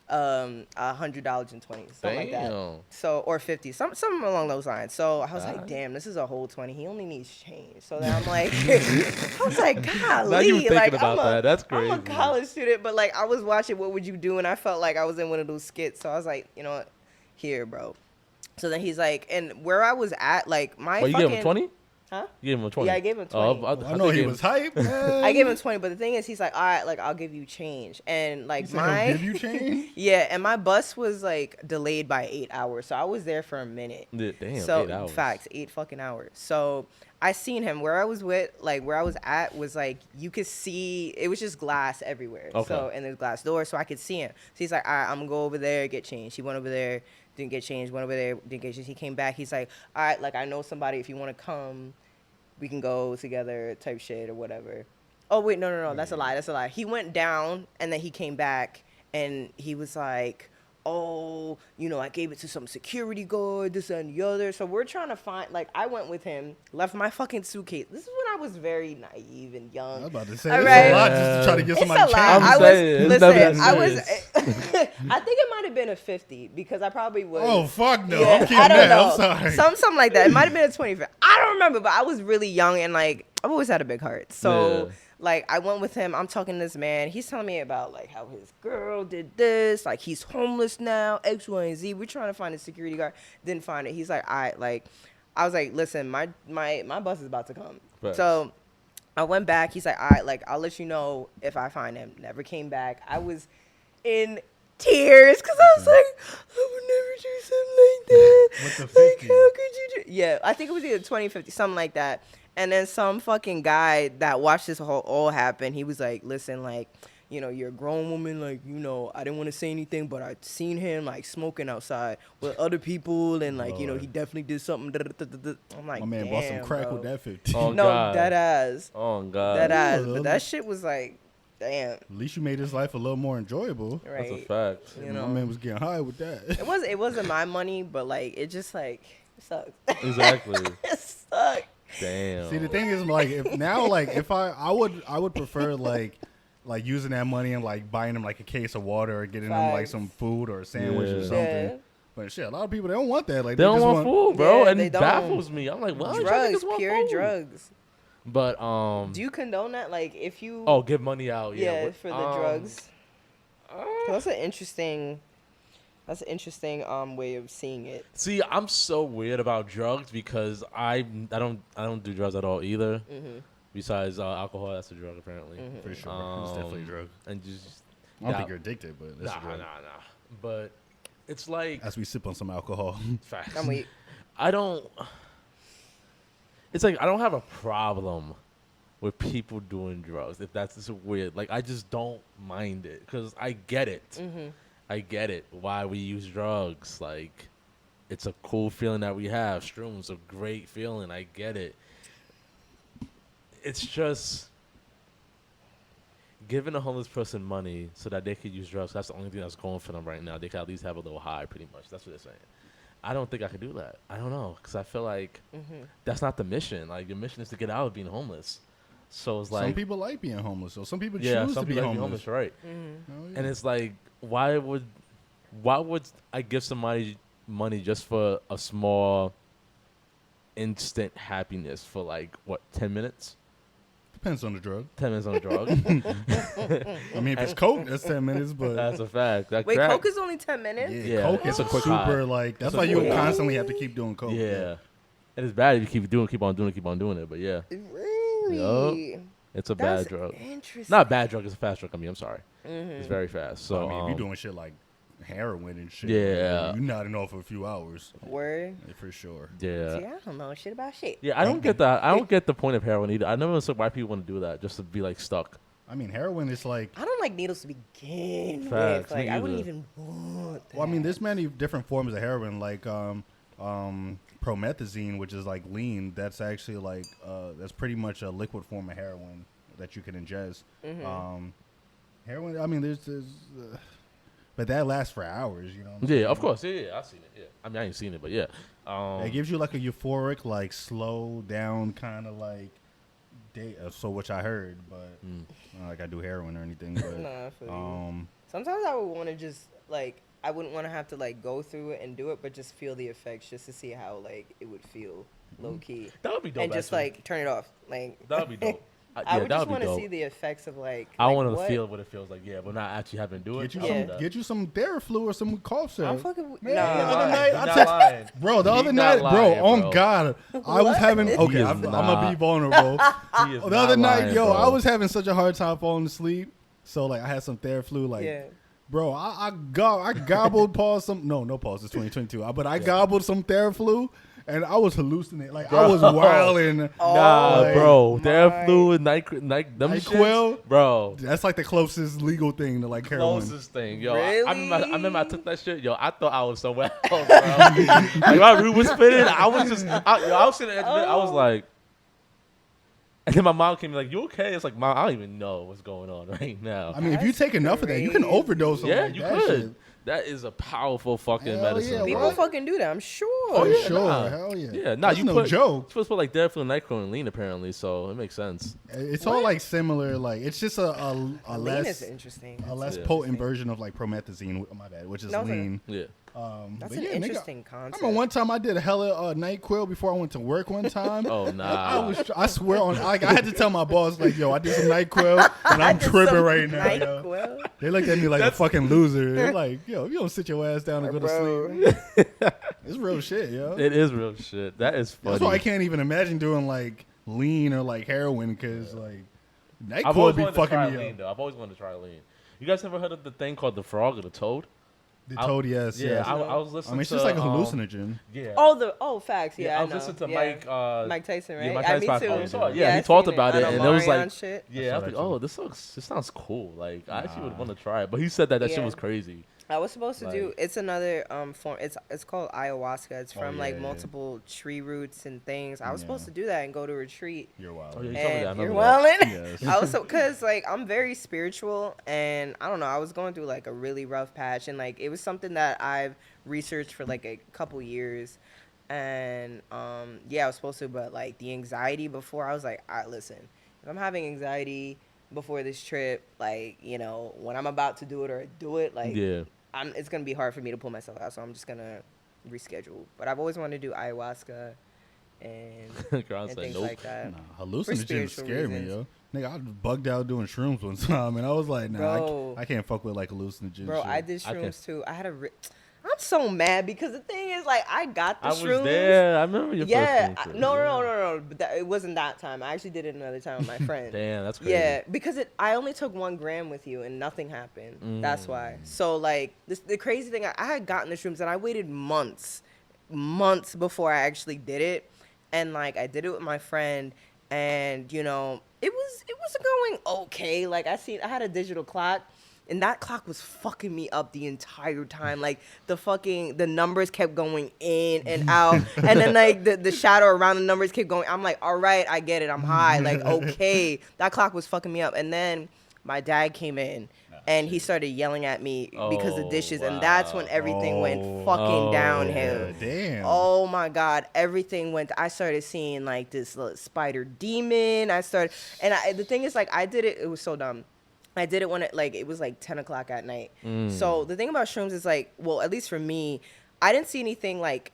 $100 in 20s, something like that. Damn. So or 50, something along those lines. So I was like, Alright. damn, this is a whole 20. He only needs change. So then I'm like, I was like, golly, Now you thinking like about that. That's I'm a crazy. college student, but like I was watching What Would You Do, and I felt like I was in one of those skits. So I was like, you know what, here, bro. So then he's like, and where I was at, like my Well, you fucking, gave him 20? huh? You gave him a 20. Yeah, I gave him Oh, 20. I know he was hype. I gave him 20, but the thing is, he's like, all right, like I'll give you change, and like my give you change. yeah, and my bus was like delayed by 8 hours, so I was there for a minute. Yeah, damn, So 8 hours. facts, 8 fucking hours. So I seen him where I was with, like where I was at was like you could see it was just glass everywhere. Okay. So and there's glass doors, so I could see him. So he's like, all right, I'm gonna go over there get changed. He went over there, didn't get changed. Went over there, didn't get changed. He came back. He's like, all right, like I know somebody. If you want to come, we can go together, type shit or whatever. Oh wait, no, that's a lie. That's a lie. He went down and then he came back and he was like, oh, you know, I gave it to some security guard, this and the other. So we're trying to find, like, I went with him, left my fucking suitcase. This is when I was very naive and young. I was about to say All this right. a lot just to try to get It's somebody a lot. I'm change. I saying, was it's never listen. that I was. serious. I think it might have been a 50 because I probably was. Oh fuck no! Yeah, I'm kidding. I don't That. know. I'm sorry. Something like that. It might have been a 25. I don't remember, but I was really young and like I've always had a big heart. So Yeah. like I went with him. I'm talking to this man. He's telling me about like how his girl did this. Like he's homeless now. X, Y, and Z. We're trying to find a security guard. Didn't find it. He's like, all right. Like I was like, listen, my bus is about to come. Facts. So I went back. He's like, all right. Like I'll let you know if I find him. Never came back. I was in tears because I was like, I would never do something like that. With the Like, 50. how could you do? Yeah, I think it was either 2050, something like that. And then some fucking guy that watched this whole all happen, he was like, listen, like, you know, you're a grown woman, like, you know, I didn't want to say anything, but I seen him like smoking outside with other people, and like, you know, he definitely did something. I'm like, My man bought some damn, crack bro. with that 50. Oh, No, God. that ass, Oh, God. that ass. Ooh. But that shit was like, damn, At least you made his life a little more enjoyable. That's a right? fact. You My know, man was getting high with that. it wasn't my money, but like, it just like it sucked. Exactly. It sucked. Damn. See, the thing is, like, if I would prefer like using that money and like buying them like a case of water or getting them like Facts. some food or a sandwich or Yeah. something. Yeah. But shit, a lot of people they don't want that. Like They don't just want food, bro, Yeah, and they it don't. baffles me. I'm like, well, Drugs, pure drugs. But Do you condone that? Like, if you oh, give money out, yeah. yeah, for the drugs. That's an interesting way of seeing it. See, I'm so weird about drugs because I don't do drugs at all either. Mm-hmm. Besides alcohol, that's a drug apparently. For sure, it's definitely a drug. And just I don't nah, think you're addicted, but that's nah, a drug. nah. But it's like As we sip on some alcohol. facts. I'm weak. I don't. It's like I don't have a problem with people doing drugs. If that's just weird, like I just don't mind it because I get it. Mm-hmm. I get it. Why we use drugs? Like, it's a cool feeling that we have. Shrooms a great feeling. I get it. It's just giving a homeless person money so that they could use drugs. That's the only thing that's going for them right now. They can at least have a little high, pretty much. That's what they're saying. I don't think I could do that. I don't know, because I feel like that's not the mission. Like, your mission is to get out of being homeless. So it's like, some people like being homeless, so some people yeah, choose some to be people like homeless. being homeless, right? Oh, yeah. And it's like, why would I give somebody money just for a small instant happiness for like what, 10 minutes? Depends on the drug. 10 minutes on a drug. I mean, if it's coke, that's 10 minutes, but That's a fact. That Wait, crack, Coke is only 10 minutes? Yeah, coke it's is a quick super high. like. That's It's a why you quick high. constantly have to keep doing coke. yeah. And it's bad if you keep doing it. But yeah, Really? it's a That's bad drug. interesting. Not a bad drug. It's a fast drug. I mean, I'm sorry. It's very fast. So I mean, if you're doing shit like heroin and shit, Yeah. you're nodding off for a few hours. Word. Yeah, for sure. yeah. See, I don't know shit about shit. Yeah, I don't get that. I don't get the point of heroin either. I never understood why people want to do that, just to be like stuck. I mean, heroin is like. I don't like needles to begin Facts, with. Like, me I wouldn't either. even want that. Well, I mean, there's many different forms of heroin, like promethazine, which is like lean. That's actually like that's pretty much a liquid form of heroin that you can ingest. Heroin. I mean, but that lasts for hours. You know. What I'm Yeah, saying? of course. Yeah, I've seen it. Yeah, I mean, I ain't seen it, but yeah. It gives you like a euphoric, like slow down kind of like day. So which I heard, but not like I do heroin or anything. But Nah, I feel you. Sometimes I would want to just like I wouldn't want to have to like go through it and do it, but just feel the effects just to see how like it would feel low key. That would be dope. And just actually. like turn it off. Like That would be dope. I would that just would want be to dope. see the effects of like. I like, want to what? feel what it feels like. Yeah, but not actually having to do it. get you I some, love that. get you some D.A.R.E or some cough I'm syrup. fucking. With, Man, nah. the other Lying. night, He I not text- lying. Bro, the He other not night, lying, on bro. God, I was having. He Okay, is I'm gonna not. be vulnerable. He is The not other night, lying, yo, bro. I was having such a hard time falling asleep. So like, I had some Theraflu. Like, Yeah. bro, I gobbled pause some. No pause. It's 2022. But I gobbled some Theraflu, and I was hallucinating. Like I was wilding. Nah, like, bro. my- Theraflu and them NyQuil? shits, bro. That's like the closest legal thing to like heroin. Closest thing, yo. Really? I remember I took that shit, yo. I thought I was somewhere else, bro. Like my room was spinning. I was just, I was sitting at the bed, I was like, and then my mom came like, "You okay?" It's like, Mom, I don't even know what's going on right now. I mean, if you That's take enough of that, you can crazy. overdose on yeah, like you that could. shit. That is a powerful fucking Hell medicine. yeah, bro. People fucking do that. I'm sure. Oh, For yeah, sure, nah. hell yeah. Yeah, nah, That's you no put, joke. You're supposed to put like Theraflu, Nyquil, and lean apparently, so it makes sense. It's all like similar. Like it's just a Lean less is interesting. a less Yeah. potent version of like promethazine. My bad, which is No, it's okay. lean. Yeah. That's But an yeah, nigga, interesting I concept. remember one time I did a hella Nyquil before I went to work one time. Oh nah. I swear on. I had to tell my boss like, yo, I did some Nyquil and I'm Did tripping some right now. Yo. NyQuil? They looked at me like a fucking loser. They're like, yo, if you don't sit your ass down and go to sleep. Bro. It's real shit, yo. It is real shit. That is funny. That's why I can't even imagine doing like lean or like heroin because like I've Nyquil always be wanted to try fucking me lean up. though. I've always wanted to try lean. You guys ever heard of the thing called the frog or the toad? The toad, yes, Yeah, yes. I was listening. I mean, it's to, just like a hallucinogen. Yeah. Facts. Yeah, I I was know. listening to Yeah. Mike. Mike Tyson, right? Yeah, Mike Me Tyson's too. podcast. You saw it? Yeah, Yeah, he I talked seen about I it, know and it was Marion like, shit. yeah, I was saw like, that oh, this sounds cool. Like, I actually would want to try it. But he said that shit Yeah. was crazy. I was supposed to do. Like- It's another form. It's called ayahuasca. It's from yeah, like yeah. multiple tree roots and things. I was Yeah. supposed to do that and go to retreat. You're wild. Oh, yeah, you told me that. I And you're remember that. wildin'. Yes. I was cause like I'm very spiritual and I don't know. I was going through like a really rough patch and like it was something that I've researched for like a couple years. And yeah, I was supposed to, but like the anxiety before, I was like, all right, listen, if I'm having anxiety before this trip, like, you know, when I'm about to do it or do it, like, Yeah. it's gonna be hard for me to pull myself out, so I'm just gonna reschedule. But I've always wanted to do ayahuasca and, Girl, I and said things nope. like that. Nah, hallucinogens spiritual scare me, reasons. yo. Nigga, I bugged out doing shrooms one time, and I was like, nah, Bro. I can't fuck with like hallucinogens. Bro, shit. I did I can- shrooms too. I had I'm so mad because the thing is, like, I got the I was shrooms. there. I remember your Yeah, first shrooms. no. But it wasn't that time. I actually did it another time with my friend. Damn, that's crazy. Yeah, because I only took 1 gram with you and nothing happened. That's why. So like the crazy thing, I had gotten the shrooms and I waited months before I actually did it, and like I did it with my friend, and you know it was going okay. Like I had a digital clock. And that clock was fucking me up the entire time. Like the numbers kept going in and out. And then like the shadow around the numbers kept going. I'm like, all right, I get it. I'm high. Like, okay. That clock was fucking me up. And then my dad came in. And he started yelling at me because of dishes, and that's when everything went fucking downhill. Yeah, damn. Oh my God, everything went. I started seeing like this little spider demon. The thing is, like, I did it. It was so dumb. I did it when it was like 10 o'clock at night. So the thing about shrooms is like, well, at least for me, I didn't see anything like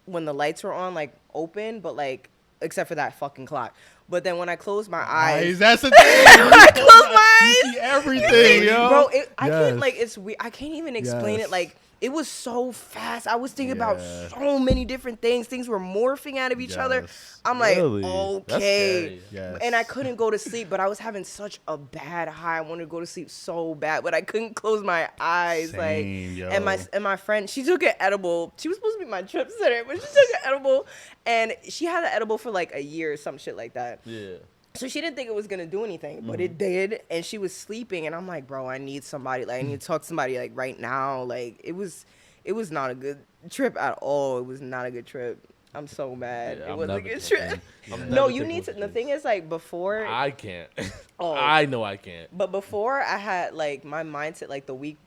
when the lights were on, like open, but like except for that fucking clock. But then when I closed my eyes, that's the thing. I closed my eyes. You see everything, yo. Bro, I can't, like, it's weird. I can't even explain it. Like, it was so fast. I was thinking about so many different things. Things were morphing out of each other. I'm like, okay. Yes. And I couldn't go to sleep, but I was having such a bad high. I wanted to go to sleep so bad, but I couldn't close my eyes. Same, yo. And my friend, she took an edible. She was supposed to be my trip sitter, but she took an edible, and she had an edible for like a year or some shit like that. Yeah. So she didn't think it was gonna do anything, but it did. And she was sleeping, and I'm like, bro, I need somebody. Like, I need to talk to somebody like right now. Like, it was not a good trip at all. It was not a good trip. I'm so mad. Yeah, It wasn't a good trip. No, you need to. The thing is, like, before. I can't. Oh. I know I can't. But before, I had like my mindset, like the week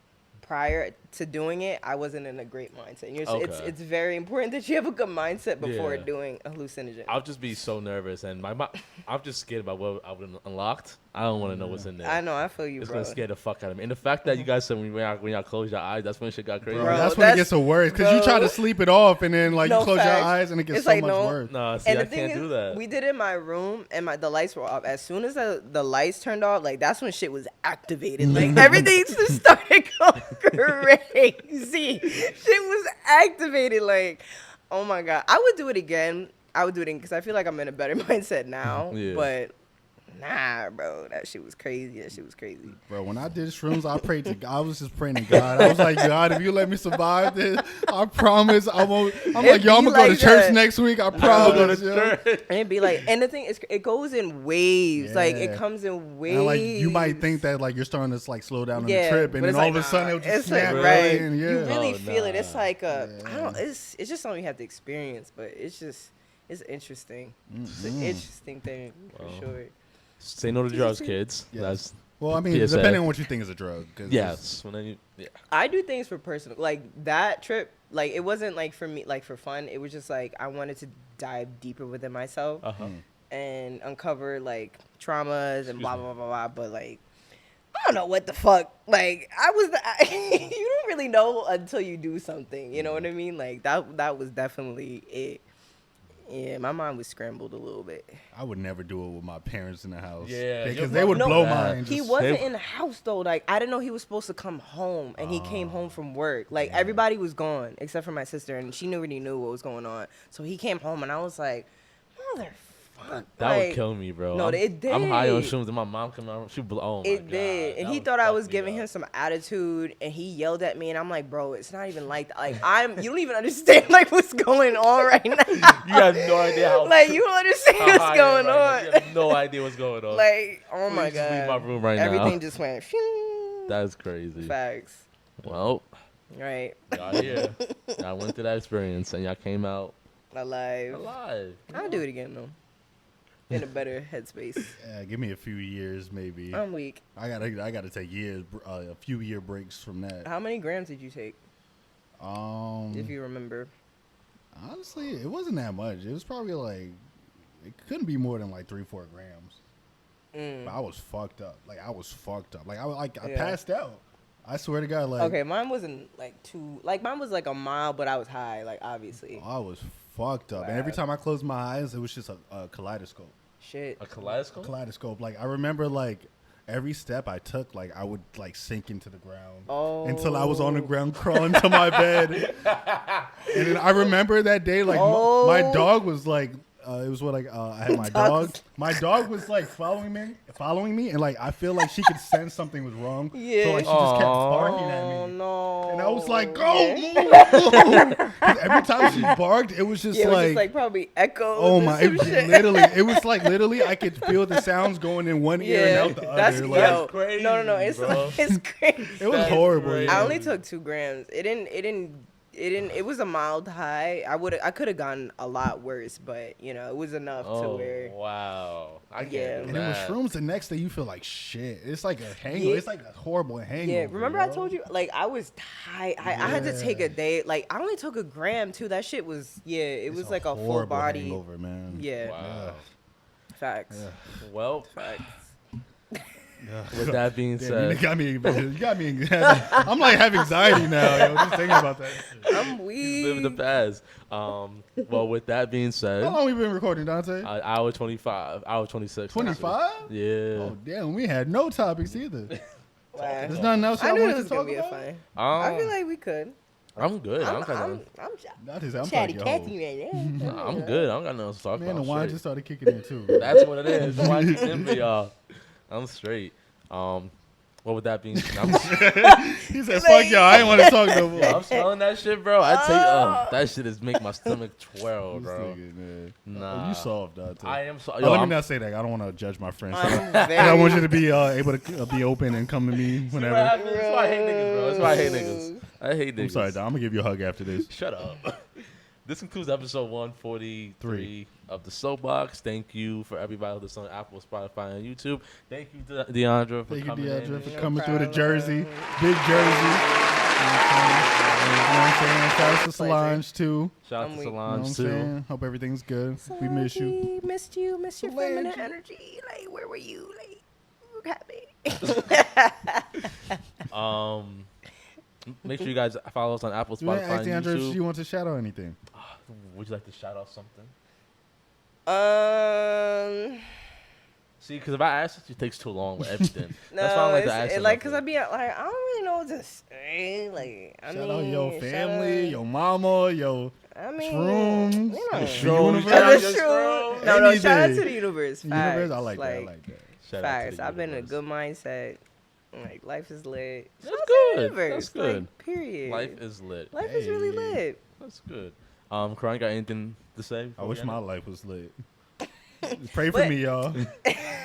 prior to doing it, I wasn't in a great mindset. And it's very important that you have a good mindset before doing a hallucinogen. I'll just be so nervous, and I'm just scared about what I would have unlocked. I don't want to know what's in there. I know, I feel you, It's bro. gonna scare the fuck out of me. And the fact that you guys said when y'all close your eyes, that's when shit got crazy. Bro, that's when it gets so worse because you try to sleep it off and then like you close your eyes and it gets it's so like, much worse. No, see, And I the thing can't is, do that. we did it in my room, and the lights were off. As soon as the lights turned off, like, that's when shit was activated. Like, everything just started going crazy. Shit was activated. Like, oh my God. I would do it again. Because I feel like I'm in a better mindset now. Yeah. But nah, bro, that shit was crazy. Bro, when I did shrooms, I prayed to God. I was just praying to God. I was like, God, if you let me survive this, I promise I won't. I'm like, yo, I'm gonna go to church next week. I promise. And it'd be like, and the thing is, it goes in waves. Like, it comes in waves. And like, you might think that like you're starting to like slow down on the trip, and but then all of a sudden it'll just snap like, right. right. And, You really feel it. It's like Yeah. I don't. It's just something you have to experience, but it's interesting. It's an interesting thing for sure. Say no to drugs, kids. Yes. That's Well, I mean, PSA. depending on what you think is a drug. 'Cause yes. When then you, I do things for personal, like that trip. Like, it wasn't like for me, like for fun. It was just like I wanted to dive deeper within myself and uncover like traumas and blah blah blah blah. But like, I don't know what the fuck. Like, you don't really know until you do something. You know what I mean? Like, that was definitely it. Yeah, my mind was scrambled a little bit. I would never do it with my parents in the house. Yeah, because they would blow mine. He wasn't in the house though. Like, I didn't know he was supposed to come home, and he came home from work. Like, everybody was gone except for my sister, and she already knew what was going on. So he came home, and I was like, motherfucker. that would kill me, bro. No, it did. I'm high on shrooms, and my mom came out. She blew. Oh my It God, did, and that he would thought I fuck was me giving up. him some attitude, and he yelled at me, and I'm like, bro, it's not even like that. Like, you don't even understand like what's going on right now. You have no idea how. Like, you don't understand how what's high I am going right on. now. You have no idea what's going on. Like, oh my Please just God, leave my room right everything now. just went. Phew. That's crazy. Facts. Well, Right. y'all here. Y'all went through that experience, and y'all came out Alive. alive. I'll do it again though. In a better headspace. Yeah, give me a few years, maybe. I'm weak. I gotta take years, a few year breaks from that. How many grams did you take, if you remember? Honestly, it wasn't that much. It was probably like, it couldn't be more than like 3-4 grams. But I was fucked up. Like, I passed out. I swear to God, like. Okay, mine wasn't like too. Like, mine was like a mile, but I was high. Like, obviously. I was fucked up. And every time I closed my eyes, it was just a kaleidoscope. Shit. A kaleidoscope? Kaleidoscope. Like, I remember, like, every step I took, like, I would, like, sink into the ground. Oh. Until I was on the ground crawling to my bed. And then I remember that day, like, my dog was, like, it was what, like, I had my dog. My dog was, like, following me. And, like, I feel like she could sense something was wrong. Yeah. So, like, she just kept barking at me. Oh, no. And I was like, go, move. 'Cause every time she barked, it was just Yeah, it was like, just like probably echoes. oh and my, some it was shit. literally, I could feel the sounds going in one ear and out the that's other. yo, Like, crazy, no, it's bro. it's crazy. it was horrible. crazy. Yeah. I only took 2 grams. It didn't It didn't. It was a mild high. I could have gotten a lot worse, but it was enough to Oh where. wow! I can't Yeah. do And then with that. shrooms, the next day you feel like shit. It's like a hangover. Yeah. It's like a horrible hangover. Yeah, remember I yo. told you, like, I was tired. I had to take a day. Like, I only took a gram, too. That shit was, it It's was like a full horrible body. hangover, man. Yeah, Wow. facts. Yeah. Well, Facts. with that being Damn, said, you got me. I'm like have anxiety now. Yo, just thinking about that. Shit. I'm live in the weak. past. Well, with that being said, How long we been recording, Dante? hour 25, hour 26. 25? Yeah. Oh damn, we had no topics either. Wow. There's nothing else I y'all knew it wanted was to gonna talk be a about. fun. I feel like we could. I'm good. I'm kind of. I'm Dante said, I'm chatty talking Cathy right now. I'm good. I don't got nothing else to talk Man, the about. wine Straight. just started kicking in too. That's what it is. The wine kicked in for y'all. I'm straight. Well, with that being said, He said, "Fuck y'all, I ain't want to talk no more." I'm smelling that shit, bro. I take that shit is make my stomach twirl, This bro. nigga, man. Nah. You soft, Dante. I am so. Oh, Yo, let me I'm, not say that. I don't want to judge my friends. I'm I want you very. to be able to be open and come to me See what whenever. happens? That's why I hate niggas, bro. That's why I hate niggas. I hate niggas. I'm sorry, Dom. I'm gonna give you a hug after this. Shut up. This concludes episode 143 of the Soapbox. Thank you for everybody who listens on Apple, Spotify, and YouTube. Thank you, DeAndre, for Thank you, coming Deidre, in. for No coming through the problem. Jersey, big Jersey. You know what I'm saying? Shout out to Pleasure. Solange too. Shout out I'm to weak. You know what Solange, I'm too. saying? Hope everything's good. We miss you. Solange, missed you. Miss your feminine Solange. energy. Like, where were you? Like, what happened? Make sure you guys follow us on Apple, You want to Spotify, ask and Deandra if YouTube. she wants to shout out anything? Would you like to shout out something? See, because if I ask it, it takes too long with everything. No, That's why I like to it's, ask. like, cause I be like, I don't really know what to say. Like, I Shout mean, out your shout family, out- your mama, your I mean, shrooms, you know. the Shrooms. universe. Shout out That's your true. shrooms. No, shout out Anything. to the universe. The universe, I Facts. like that. I like that. Shout out to Facts. the I've been in a universe. good mindset. Like, life is lit. That's Shout out to good. the universe. That's good. Like, period. Life is lit. Life is really Hey. lit. That's good. Karan, got anything to say? I before wish we end my it? life was lit. Pray for But- me, y'all.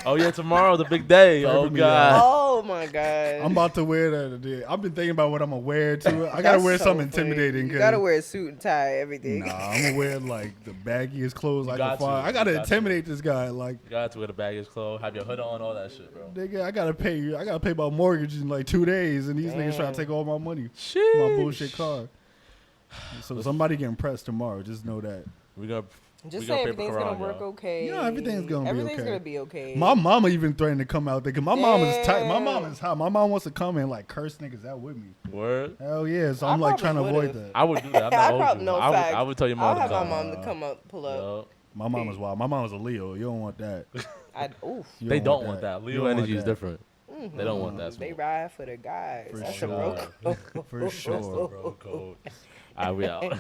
Oh yeah, tomorrow the big day. Pray Oh for me, god. Oh my god. I'm about to wear that. I've been thinking about what I'm gonna wear too. I gotta wear That's something so funny. intimidating. You 'cause- gotta wear a suit and tie, everything. Nah, I'm gonna wear like the baggiest clothes I got can find. to. I gotta You got to. intimidate this guy. Like, You got to wear the baggage clothes, have your hood on, all that shit, bro. nigga, I gotta pay my mortgage in like 2 days, and these niggas trying to take all my money, Shit. my bullshit car. So somebody getting pressed tomorrow. Just know that. We gonna Just we say gonna everything's paper gonna Quran, work y'all. okay. Yeah, everything's gonna be Everything's okay. gonna be okay. My mama even threatened to come out there. 'Cause my mom is tight. My mom Damn. is hot. My mom wants to come and like curse niggas out with me. Word. Hell yeah. So I I'm like trying to probably avoid would've. that. I would do that. I'm I not old probably you. no I would. facts. I would tell your I'll mom to have my come. mom to come up, pull up. Yup. My mom is wild. My mom is a Leo. You don't want that. Oof. You They don't want that. You Leo don't want energy is that. different. They don't want that. They smoke. ride for the guys. For That's sure. a bro code. For That's the sure. bro code. All right, we out.